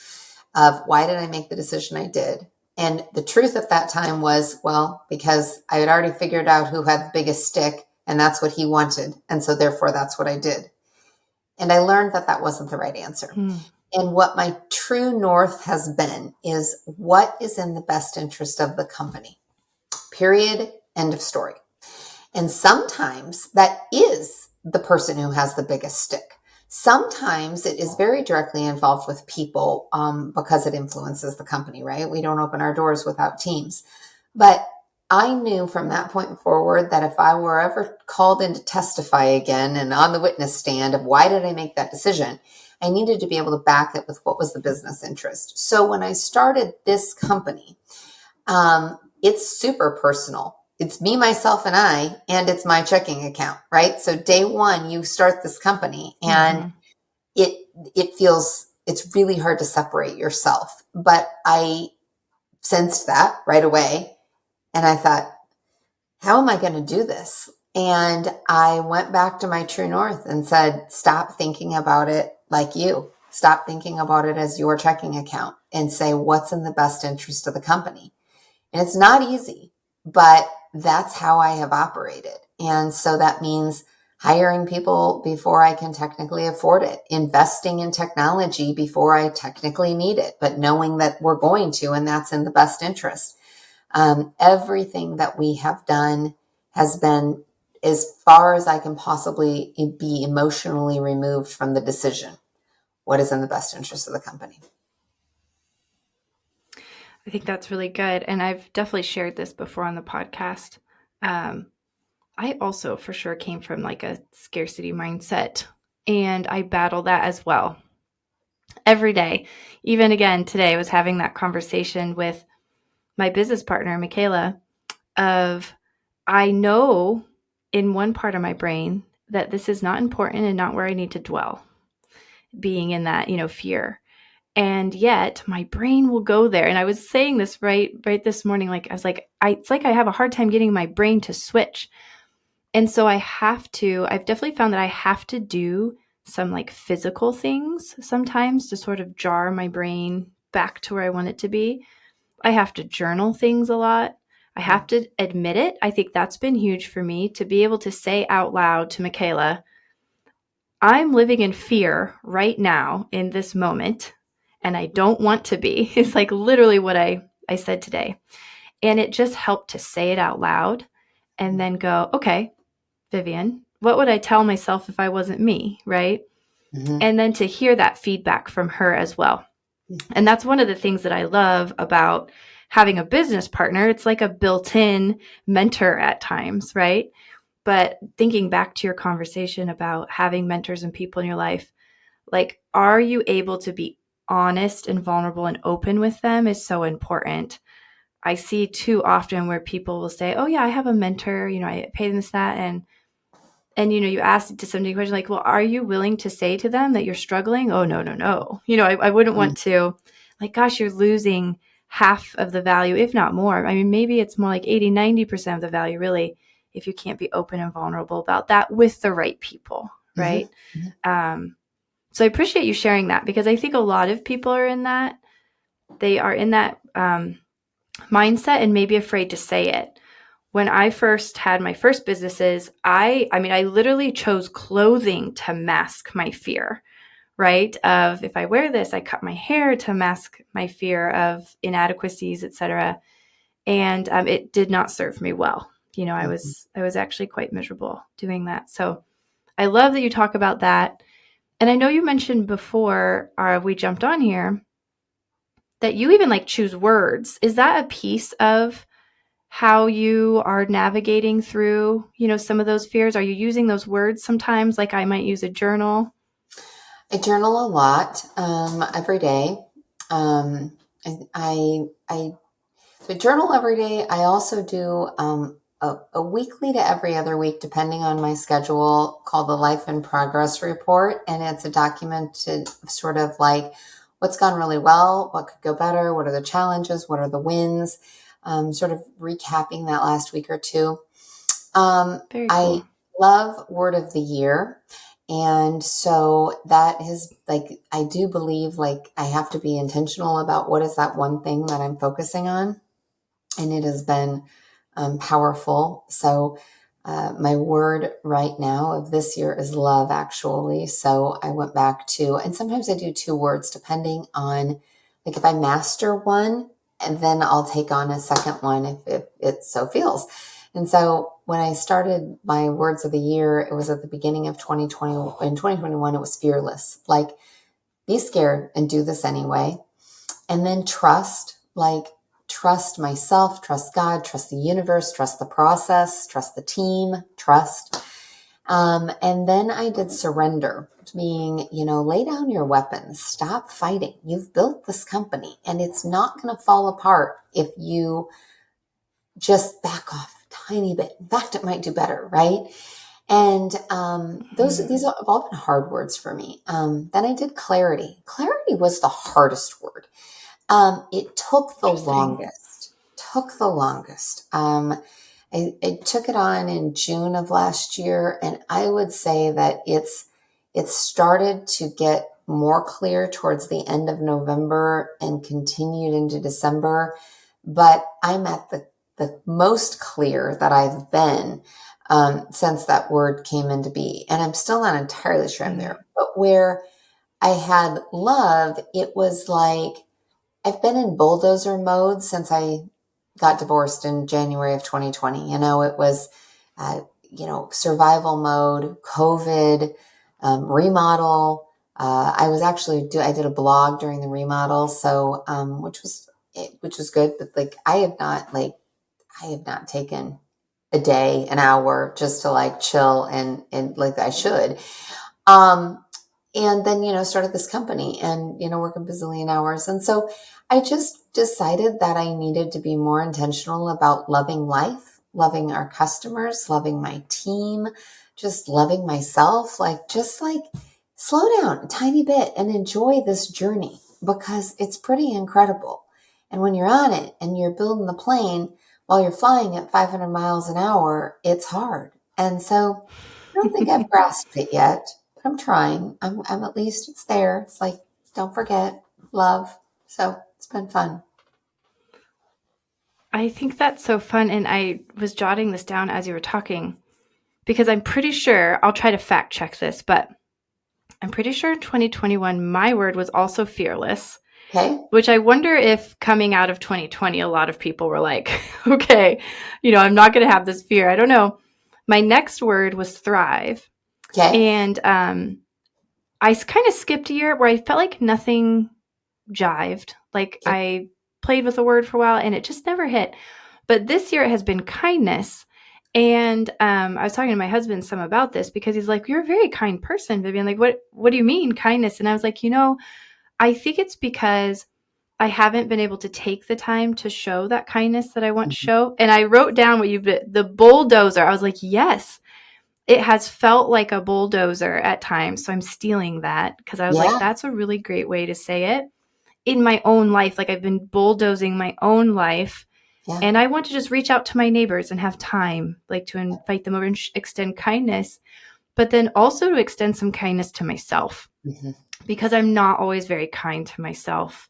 of why did I make the decision I did? And the truth at that time was, because I had already figured out who had the biggest stick, and that's what he wanted. And so therefore that's what I did. And I learned that that wasn't the right answer. And what my true north has been is, what is in the best interest of the company? Period. End of story. And sometimes that is the person who has the biggest stick. Sometimes it is very directly involved with people because it influences the company, right? We don't open our doors without teams. But I knew from that point forward that if I were ever called in to testify again and on the witness stand of why did I make that decision, I needed to be able to back it with what was the business interest. So when I started this company, it's super personal. It's me, myself, and I, and it's my checking account, right? So day one, you start this company, and it's really hard to separate yourself. But I sensed that right away, and I thought, how am I going to do this? And I went back to my true north and said, stop thinking about it like you. Stop thinking about it as your checking account, and say, what's in the best interest of the company? And it's not easy, but that's how I have operated. And so that means hiring people before I can technically afford it, investing in technology before I technically need it, but knowing that we're going to, and that's in the best interest. Everything that we have done has been as far as I can possibly be emotionally removed from the decision. What is in the best interest of the company? I think that's really good. And I've definitely shared this before on the podcast. I also for sure came from like a scarcity mindset, and I battle that as well every day. Even again today, I was having that conversation with my business partner, Michaela, of, I know in one part of my brain that this is not important and not where I need to dwell, being in that, fear. And yet my brain will go there. And I was saying this right this morning. Like, I was like, it's like I have a hard time getting my brain to switch. And so I've definitely found that I have to do some like physical things sometimes to sort of jar my brain back to where I want it to be. I have to journal things a lot. I have to admit it. I think that's been huge for me to be able to say out loud to Michaela, I'm living in fear right now in this moment, and I don't want to be. It's like literally what I said today. And it just helped to say it out loud and then go, okay, Vivian, what would I tell myself if I wasn't me, right? Mm-hmm. And then to hear that feedback from her as well. And that's one of the things that I love about having a business partner. It's like a built-in mentor at times, right? But thinking back to your conversation about having mentors and people in your life, like, are you able to be honest and vulnerable and open with them is so important. I see too often where people will say, oh yeah, I have a mentor, I pay them this, that. And you ask to somebody a question like, well, are you willing to say to them that you're struggling? Oh, no. I wouldn't want to, like, gosh, you're losing half of the value, if not more. I mean, maybe it's more like 80, 90% of the value, really, if you can't be open and vulnerable about that with the right people, right? Mm-hmm. So I appreciate you sharing that, because I think a lot of people are in that. They are in that mindset and maybe afraid to say it. When I first had my first businesses, I literally chose clothing to mask my fear, right? Of, if I wear this, I cut my hair to mask my fear of inadequacies, etc. And it did not serve me well. I was actually quite miserable doing that. So I love that you talk about that. And I know you mentioned before we jumped on here that you even like choose words. Is that a piece of how you are navigating through, some of those fears? Are you using those words sometimes? Like, I might use a journal. I journal a lot every day. I journal every day. I also do a weekly to every other week, depending on my schedule, called the Life in Progress Report. And it's a documented sort of like what's gone really well, what could go better, what are the challenges, what are the wins, sort of recapping that last week or two. Very I cool. love Word of the Year. And so that is like, I do believe like I have to be intentional about what is that one thing that I'm focusing on. And it has been powerful. So my word right now of this year is love, actually. So I went back to, and sometimes I do two words depending on, like, if I master one, and then I'll take on a second one if it so feels. And so when I started my words of the year, it was at the beginning of 2020. In 2021, it was fearless. Like, be scared and do this anyway. And then trust, like, trust myself, trust God, trust the universe, trust the process, trust the team, trust. And then I did surrender, meaning, lay down your weapons, stop fighting. You've built this company and it's not going to fall apart if you just back off a tiny bit. In fact, it might do better, right? And these have all been hard words for me. Then I did clarity. Clarity was the hardest word. It took the longest. I took it on in June of last year, and I would say that it started to get more clear towards the end of November and continued into December. But I'm at the most clear that I've been since that word came into be. And I'm still not entirely sure I'm there. But where I had love, it was like, I've been in bulldozer mode since I got divorced in January of 2020. It was, survival mode, COVID, remodel. I did a blog during the remodel. So, which was good, but like, I have not taken a day, an hour just to like chill and like I should. and then, started this company and, work a bazillion hours. And so I just decided that I needed to be more intentional about loving life, loving our customers, loving my team, just loving myself, just slow down a tiny bit and enjoy this journey because it's pretty incredible. And when you're on it and you're building the plane while you're flying at 500 miles an hour, it's hard. And so I don't think I've grasped it yet, but I'm trying. I'm at least it's there. It's like, don't forget, love. So it's been fun. I think that's so fun. And I was jotting this down as you were talking because I'm pretty sure, I'll try to fact check this, but I'm pretty sure in 2021, my word was also fearless. Okay. Which I wonder if coming out of 2020, a lot of people were like, okay, I'm not going to have this fear. I don't know. My next word was thrive. Okay. And I kind of skipped a year where I felt like nothing jived. Like I played with the word for a while and it just never hit. But this year it has been kindness. And I was talking to my husband some about this because he's like, you're a very kind person, Vivian. Like, what do you mean kindness? And I was like, I think it's because I haven't been able to take the time to show that kindness that I want to show. And I wrote down the bulldozer. I was like, yes, it has felt like a bulldozer at times. So I'm stealing that because I was like, that's a really great way to say it in my own life. Like I've been bulldozing my own life. Yeah. And I want to just reach out to my neighbors and have time, like to invite them over and extend kindness, but then also to extend some kindness to myself because I'm not always very kind to myself.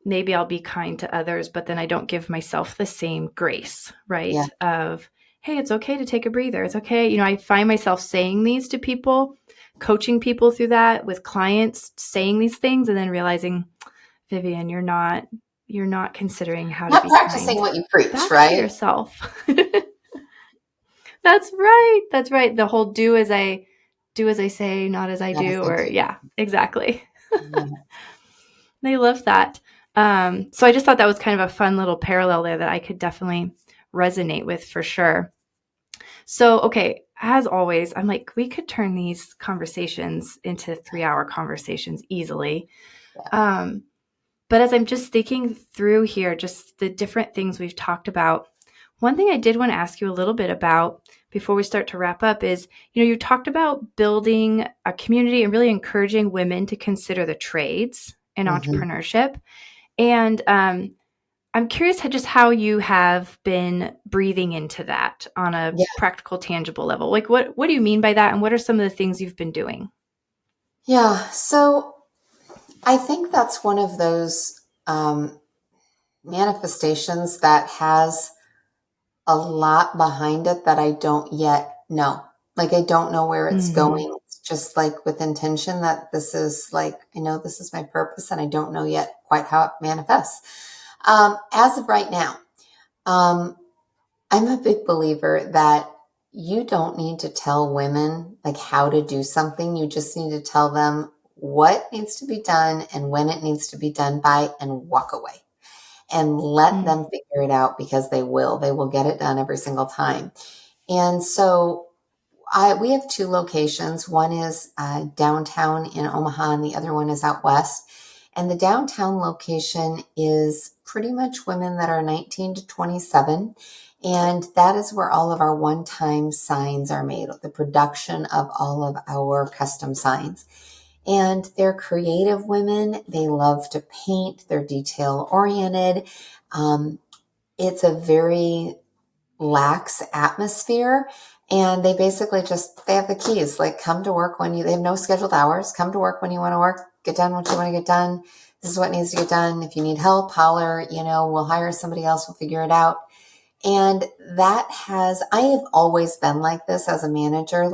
Maybe I'll be kind to others, but then I don't give myself the same grace, right? Yeah. Of, hey, it's okay to take a breather. It's okay. I find myself saying these to people, coaching people through that with clients, saying these things and then realizing, Vivian, you're not considering how to be practicing kind. what you preach, Back right? to yourself. That's right. That's right. The whole do as I say, not as I do, or yeah, exactly. They love that. So I just thought that was kind of a fun little parallel there that I could definitely resonate with for sure. So, okay, as always, I'm like, we could turn these conversations into 3-hour conversations easily. But as I'm just thinking through here, just the different things we've talked about, one thing I did want to ask you a little bit about before we start to wrap up is, you talked about building a community and really encouraging women to consider the trades in entrepreneurship. And I'm curious just how you have been breathing into that on a practical, tangible level. Like what do you mean by that? And what are some of the things you've been doing? Yeah. So I think that's one of those manifestations that has a lot behind it that I don't yet know. Like I don't know where it's going. It's just like with intention that this is I know this is my purpose and I don't know yet quite how it manifests. As of right now, I'm a big believer that you don't need to tell women how to do something. You just need to tell them what needs to be done and when it needs to be done by and walk away. And let them figure it out because they will get it done every single time. And so we have 2 locations. One is downtown in Omaha and the other one is out west. And the downtown location is pretty much women that are 19 to 27. And that is where all of our one-time signs are made, the production of all of our custom signs. And they're creative women. They love to paint. They're detail oriented. It's a very lax atmosphere. And they basically they have the keys, come to work they have no scheduled hours. Come to work when you want to work, get done what you want to get done. This is what needs to get done. If you need help, holler, we'll hire somebody else. We'll figure it out. And I have always been like this as a manager.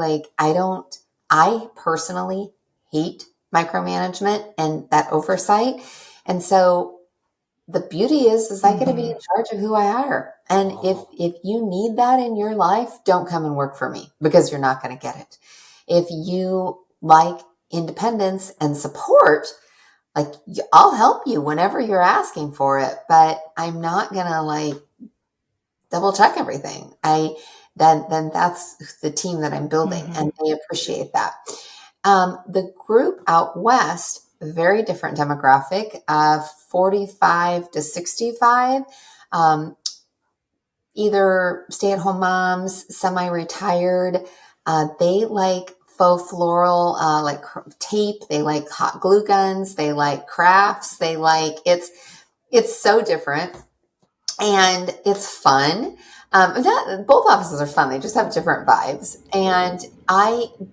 I personally hate micromanagement and that oversight. And so the beauty is I get to be in charge of who I hire. And if you need that in your life, don't come and work for me because you're not going to get it. If you like independence and support, I'll help you whenever you're asking for it, but I'm not going to double check everything. Then that's the team that I'm building and they appreciate that. The group out west, very different demographic, 45 to 65, um, either stay-at-home moms, semi-retired. They like faux floral, like tape. They like hot glue guns. They like crafts. They like it's so different and it's fun. Both offices are fun. They just have different vibes. And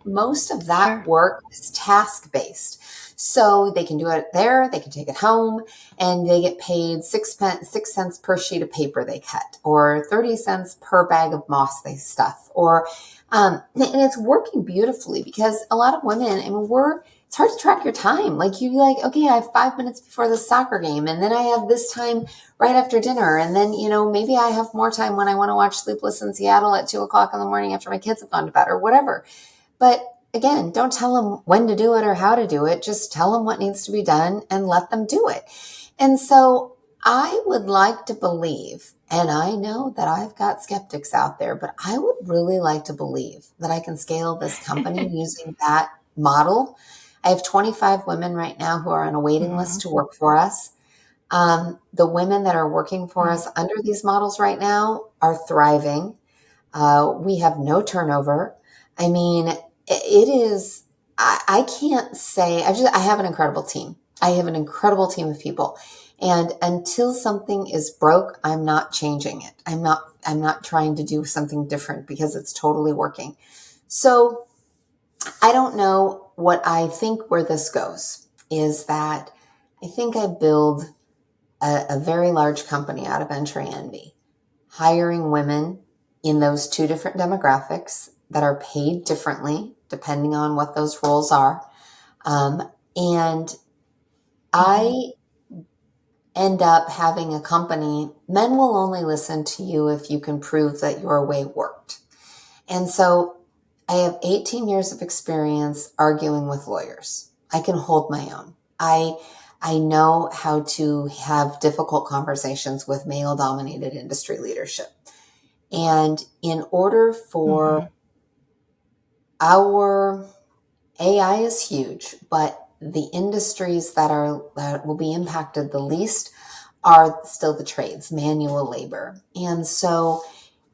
most of that Sure. work is task based. So they can do it there, they can take it home, and they get paid 6 cents per sheet of paper they cut, or 30 cents per bag of moss they stuff, and it's working beautifully because a lot of women, it's hard to track your time. Like you like, okay, I have 5 minutes before the soccer game, and then I have this time right after dinner. And then, maybe I have more time when I want to watch Sleepless in Seattle at 2 o'clock in the morning after my kids have gone to bed or whatever. But again, don't tell them when to do it or how to do it. Just tell them what needs to be done and let them do it. And so I would like to believe, and I know that I've got skeptics out there, but I would really like to believe that I can scale this company using that model. I have 25 women right now who are on a waiting list to work for us. The women that are working for us under these models right now are thriving. We have no turnover. I mean, it is, I can't say, I have an incredible team. I have an incredible team of people. And until something is broke, I'm not changing it. I'm not trying to do something different because it's totally working. So I don't know what I think where this goes is that I think I build a very large company out of Entree, hiring women in those two different demographics that are paid differently depending on what those roles are. And I end up having a company. Men will only listen to you if you can prove that your way worked. And so I have 18 years of experience arguing with lawyers. I can hold my own. I know how to have difficult conversations with male-dominated industry leadership. And in order for our AI is huge, but the industries that will be impacted the least are still the trades, manual labor. And so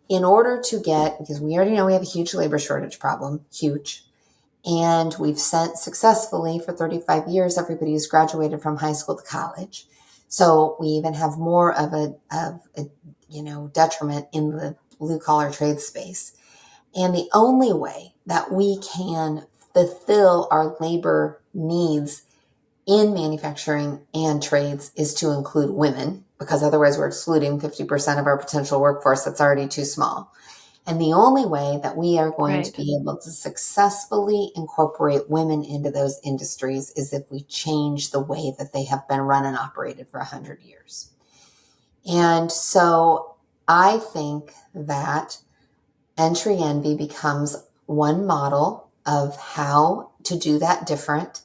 in order to because we already know we have a huge labor shortage problem, huge. And we've sent successfully for 35 years, everybody who's graduated from high school to college. So we even have more of a detriment in the blue collar trade space. And the only way that we can fulfill our labor needs in manufacturing and trades is to include women, because otherwise we're excluding 50% of our potential workforce that's already too small. And the only way that we are going to be able to successfully incorporate women into those industries is if we change the way that they have been run and operated for 100 years. And so I think that Entry Envy becomes one model of how to do that different.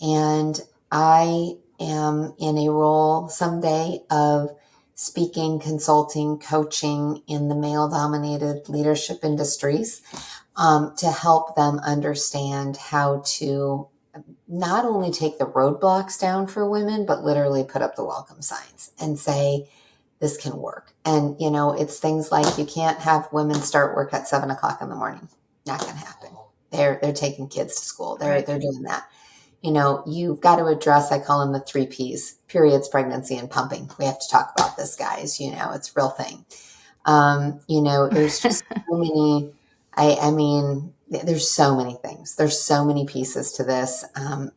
And I am in a role someday of speaking, consulting, coaching in the male-dominated leadership industries to help them understand how to not only take the roadblocks down for women, but literally put up the welcome signs and say, this can work. And, it's things like you can't have women start work at 7 o'clock in the morning. Not going to happen. They're taking kids to school. They're doing that. You've got to address, I call them the 3 Ps, periods, pregnancy, and pumping. We have to talk about this, guys. It's a real thing. There's just so many, there's so many things. There's so many pieces to this.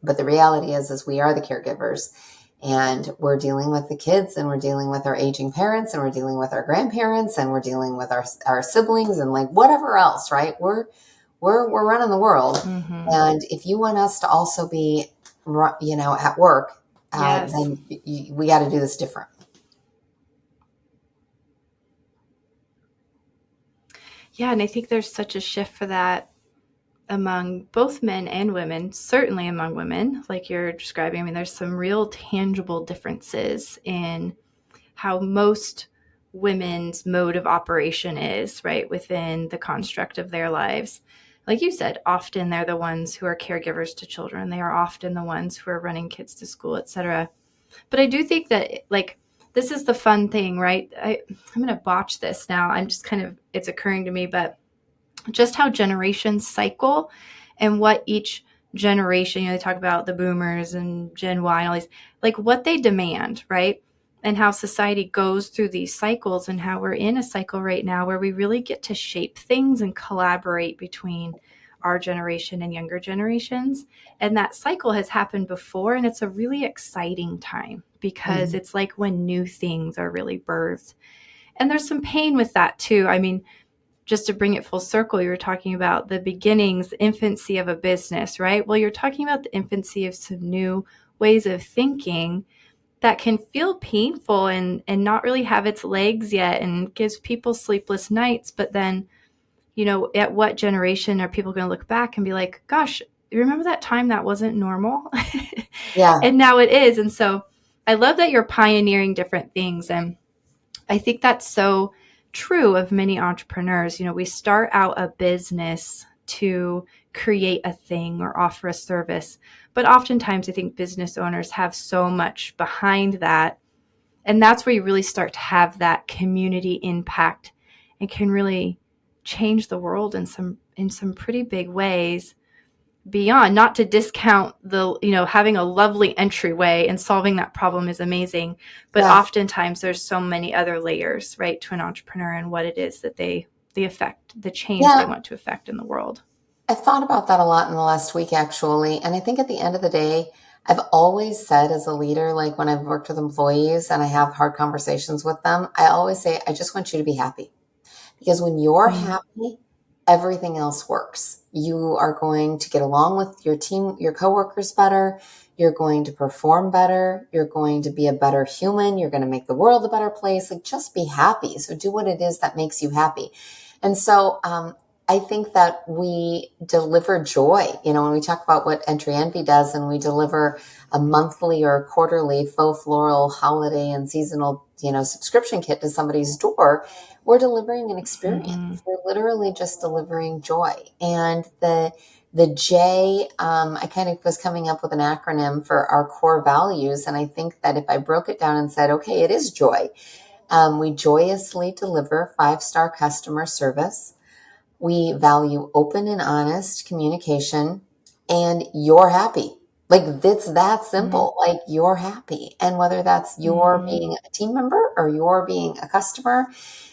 But the reality is we are the caregivers, and we're dealing with the kids, and we're dealing with our aging parents, and we're dealing with our grandparents, and we're dealing with our siblings, and like whatever else, right? We're running the world. And if you want us to also be, at work, then we got to do this different. Yeah. And I think there's such a shift for that among both men and women, certainly among women, like you're describing. I mean, there's some real tangible differences in how most women's mode of operation is, right, within the construct of their lives. like you said, often they're the ones who are caregivers to children. They are often the ones who are running kids to school, etc. But I do think that, like, this is the fun thing, right? I'm going to botch this now. I'm just kind of, it's occurring to me, but just how generations cycle and what each generation, they talk about the boomers and Gen Y and all these, like what they demand, right? And how society goes through these cycles, and how we're in a cycle right now where we really get to shape things and collaborate between our generation and younger generations. And that cycle has happened before, and it's a really exciting time because it's like when new things are really birthed. And there's some pain with that too. I mean, just to bring it full circle, you were talking about the beginnings, the infancy of a business, right? Well, you're talking about the infancy of some new ways of thinking that can feel painful and not really have its legs yet, and gives people sleepless nights. But then, at what generation are people going to look back and be like, gosh, you remember that time that wasn't normal? Yeah. And now it is. And so I love that you're pioneering different things. And I think that's so true of many entrepreneurs. We start out a business to create a thing or offer a service. But oftentimes I think business owners have so much behind that. And that's where you really start to have that community impact and can really change the world in some pretty big ways, beyond, not to discount the, having a lovely entryway and solving that problem is amazing. But oftentimes there's so many other layers, right, to an entrepreneur and what it is that the change they want to affect in the world. I thought about that a lot in the last week, actually. And I think at the end of the day, I've always said as a leader, like when I've worked with employees and I have hard conversations with them, I always say, I just want you to be happy. Because when you're happy, everything else works. You are going to get along with your team, your coworkers better. You're going to perform better. You're going to be a better human. You're going to make the world a better place. Like, just be happy. So do what it is that makes you happy. And so, I think that we deliver joy. When we talk about what Entree Envy does, and we deliver a monthly or a quarterly faux floral holiday and seasonal, subscription kit to somebody's door, we're delivering an experience. We're literally just delivering joy. And the J, I kind of was coming up with an acronym for our core values. And I think that if I broke it down and said, okay, it is joy. We joyously deliver 5-star customer service. We value open and honest communication, and you're happy. Like, it's that simple. Like, you're happy. And whether that's you're being a team member or you're being a customer,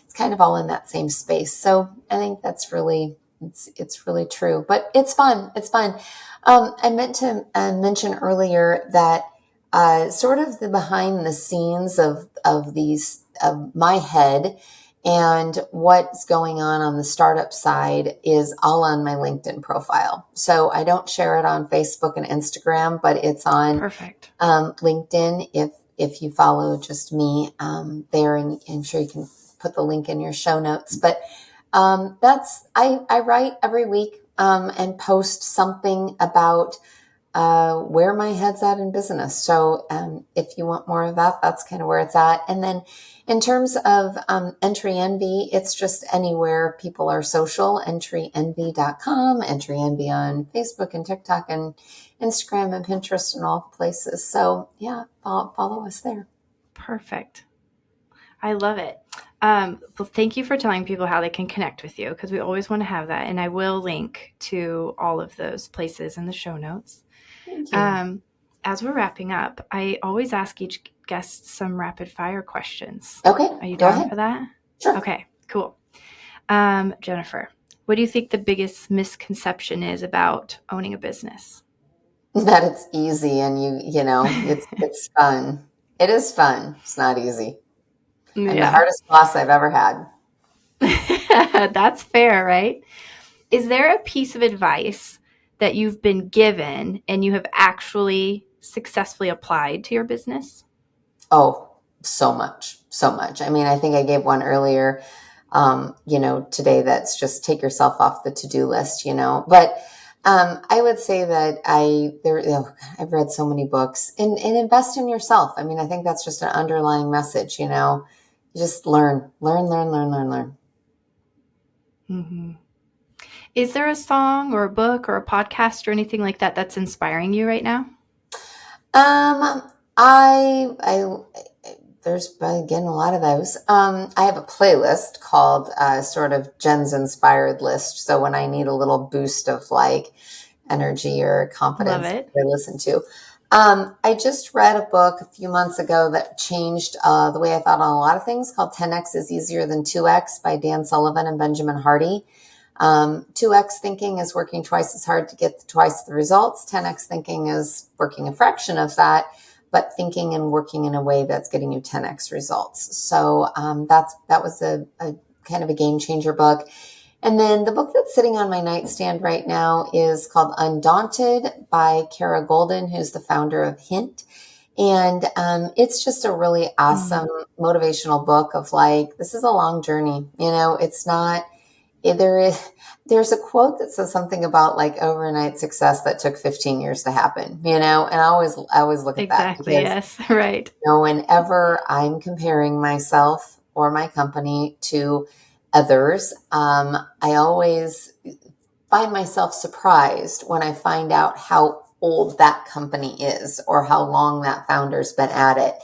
it's kind of all in that same space. So I think that's really, it's really true, but it's fun. It's fun. I meant to mention earlier that sort of the behind the scenes of these, of my head and what's going on the startup side is all on my LinkedIn profile. So I don't share it on Facebook and Instagram, but it's on LinkedIn. If you follow just me there, and I'm sure you can put the link in your show notes. But I write every week and post something about where my head's at in business. So if you want more of that, that's kind of where it's at. And then in terms of Entree Envy, it's just anywhere people are social, entreenvy.com, Entree Envy on Facebook and TikTok and Instagram and Pinterest and all the places. So yeah, follow us there. Perfect. I love it. Well, thank you for telling people how they can connect with you, because we always want to have that. And I will link to all of those places in the show notes. Thank you. As we're wrapping up, I always ask each guest some rapid fire questions. Okay. Are you down for that? Sure. Okay, cool. Jennifer, what do you think the biggest misconception is about owning a business? That it's easy and it's fun. It is fun. It's not easy. Yeah. I'm the hardest boss I've ever had. That's fair, right? Is there a piece of advice that you've been given and you have actually successfully applied to your business? Oh, so much. I mean, I think I gave one earlier, today, that's just take yourself off the to-do list, but I would say that I've read so many books and invest in yourself. I mean, I think that's just an underlying message, just learn. Mm-hmm. Is there a song or a book or a podcast or anything like that that's inspiring you right now? Um, I there's again a lot of those. I have a playlist called sort of Jen's inspired list. So when I need a little boost of like energy or Love confidence, it. I listen to. I just read a book a few months ago that changed the way I thought on a lot of things, called 10x is Easier Than 2x by Dan Sullivan and Benjamin Hardy. 2x thinking is working twice as hard to get twice the results. 10x thinking is working a fraction of that, but thinking and working in a way that's getting you 10x results. So that was a kind of a game changer book. And then the book that's sitting on my nightstand right now is called Undaunted by Kara Golden, who's the founder of Hint. And it's just a really Mm, awesome motivational book of like, this is a long journey. It's not, there is, there's a quote that says something about like overnight success that took 15 years to happen, and I always look at that exactly. because Yes. Right. whenever I'm comparing myself or my company to others, I always find myself surprised when I find out how old that company is or how long that founder's been at it.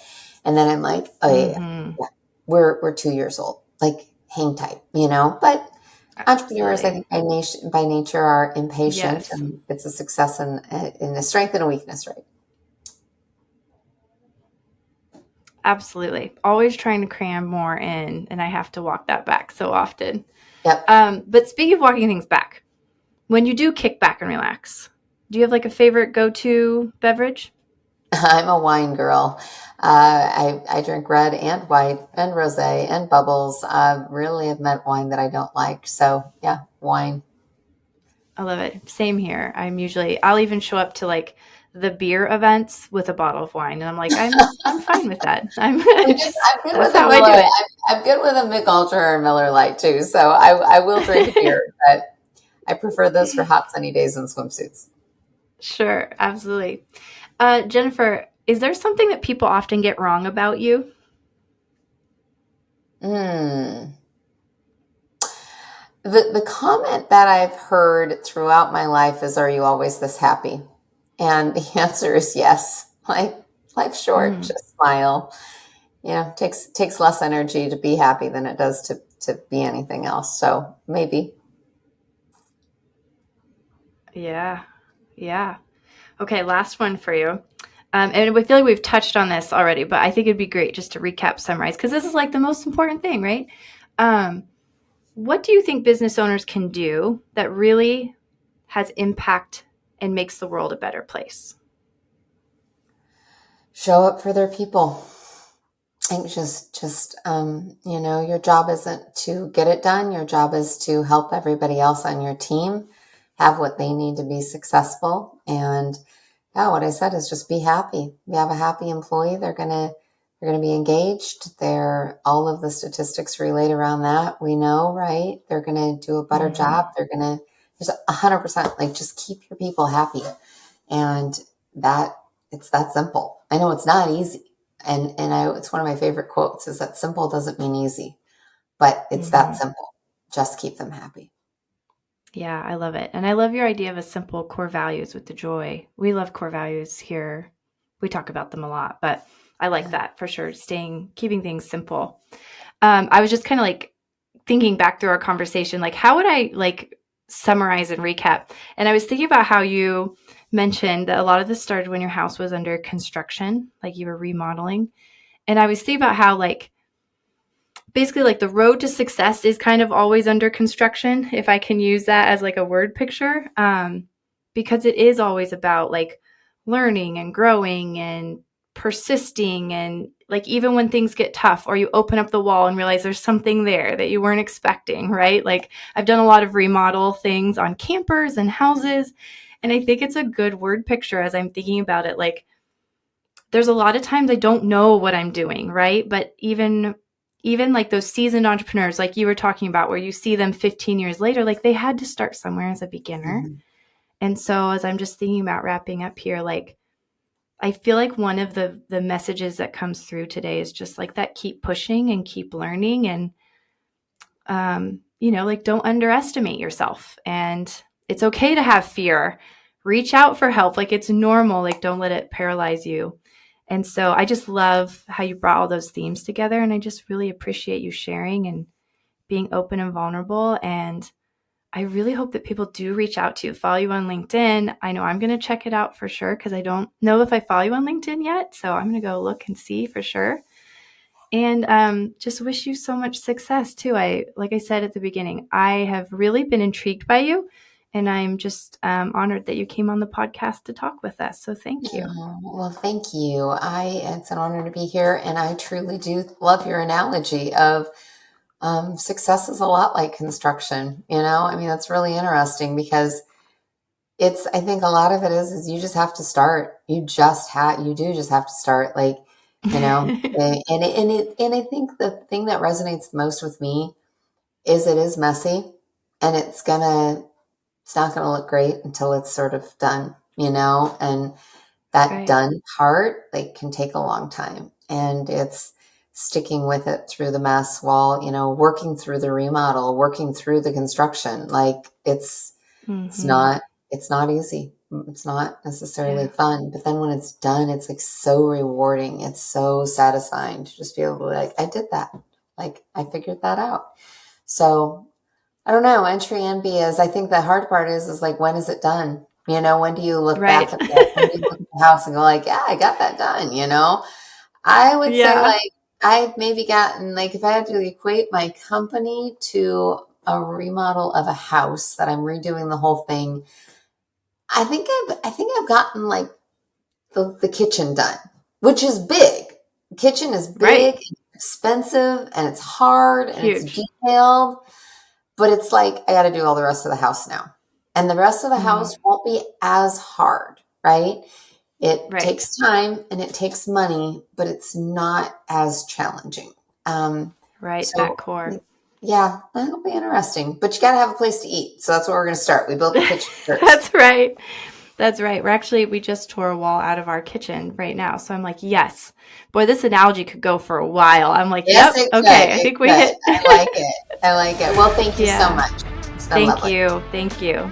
And then I'm like, oh yeah, Hmm. yeah, we're 2 years old. Like hang tight. But entrepreneurs, I Absolutely. think by nature are impatient, Yes. and it's a success and a strength and a weakness, right? Absolutely. Always trying to cram more in, and I have to walk that back so often. Yep. But speaking of walking things back, when you do kick back and relax, do you have like a favorite go-to beverage? I'm a wine girl. I drink red and white and rosé and bubbles. Really have met wine that I don't like. So yeah, wine. I love it. Same here. I'll even show up to like the beer events with a bottle of wine, and I'm like, I'm fine with that. I'm just I'm good that's with a how I Miller. do it. I'm good with a Mick Ultra or Miller Lite too. So I will drink a beer, but I prefer those for hot sunny days and swimsuits. Sure, absolutely. Jennifer, is there something that people often get wrong about you? Mm. The comment that I've heard throughout my life is, "Are you always this happy?" And the answer is yes. Like life's short, Mm, just smile. Takes less energy to be happy than it does to be anything else. So maybe. yeah, yeah. Okay, last one for you. And I feel like we've touched on this already, but I think it'd be great just to recap, summarize, because this is like the most important thing, right? Um, what do you think business owners can do that really has impact and makes the world a better place? Show up for their people. I think your job isn't to get it done. Your job is to help everybody else on your team have what they need to be successful. And yeah, what I said is just be happy. We have a happy employee. They're gonna be engaged. All of the statistics relate around that. We know, right? They're gonna do a better Mm-hmm. job. There's 100% like just keep your people happy. And that it's that simple. I know it's not easy. It's one of my favorite quotes is that simple doesn't mean easy, but it's that Mm-hmm. simple. Just keep them happy. Yeah, I love it. And I love your idea of a simple core values with the joy. We love core values here. We talk about them a lot, but I like Yeah. that for sure. Keeping things simple. I was just kind of like thinking back through our conversation, like how would I like summarize and recap? And I was thinking about how you mentioned that a lot of this started when your house was under construction, like you were remodeling. And I was thinking about how like basically like the road to success is kind of always under construction, if I can use that as like a word picture, because it is always about like learning and growing and persisting, and like even when things get tough or you open up the wall and realize there's something there that you weren't expecting, right? Like I've done a lot of remodel things on campers and houses, and I think it's a good word picture as I'm thinking about it. Like there's a lot of times I don't know what I'm doing, right? But even like those seasoned entrepreneurs like you were talking about where you see them 15 years later, like they had to start somewhere as a beginner. Mhm. And so as I'm just thinking about wrapping up here, like I feel like one of the messages that comes through today is just like that keep pushing and keep learning, and like don't underestimate yourself. And it's okay to have fear. Reach out for help. Like it's normal. Like don't let it paralyze you. And so I just love how you brought all those themes together. And I just really appreciate you sharing and being open and vulnerable. And I really hope that people do reach out to you, follow you on LinkedIn. I know I'm going to check it out for sure because I don't know if I follow you on LinkedIn yet. So I'm going to go look and see for sure. And just wish you so much success too. Like I said at the beginning, I have really been intrigued by you, and I'm just honored that you came on the podcast to talk with us. So thank you. Oh, well, thank you. It's an honor to be here, and I truly do love your analogy of success is a lot like construction. I mean, that's really interesting because I think a lot of it is you just have to start. You do just have to start. Like, and I think the thing that resonates the most with me is it is messy, and it's not gonna look great until it's sort of done, and that Right. done part can take a long time, and it's sticking with it through the mess while, working through the remodel, working through the construction. Like it's not easy. It's not necessarily fun, but then when it's done, it's so rewarding. It's so satisfying to just be able to I did that. Like I figured that out. So I don't know. Entry envy is, I think the hard part is when is it done? When do you look back at that? When do you look at the house and go yeah, I got that done, I would say I've maybe gotten if I had to equate my company to a remodel of a house that I'm redoing the whole thing, I think I've gotten the kitchen done, which is big. The kitchen is big, and expensive, and it's hard, and Huge. it's detailed. But it's I got to do all the rest of the house now. And the rest of the house won't be as hard, right? It takes time and it takes money, but it's not as challenging. That core. Yeah, that'll be interesting. But you got to have a place to eat. So that's where we're going to start. We built the kitchen first. That's right. We just tore a wall out of our kitchen right now. So I'm yes. Boy, this analogy could go for a while. I'm yes, yep. Okay. I think we hit. I like it. Well, thank you so much. It's been lovely. Thank you.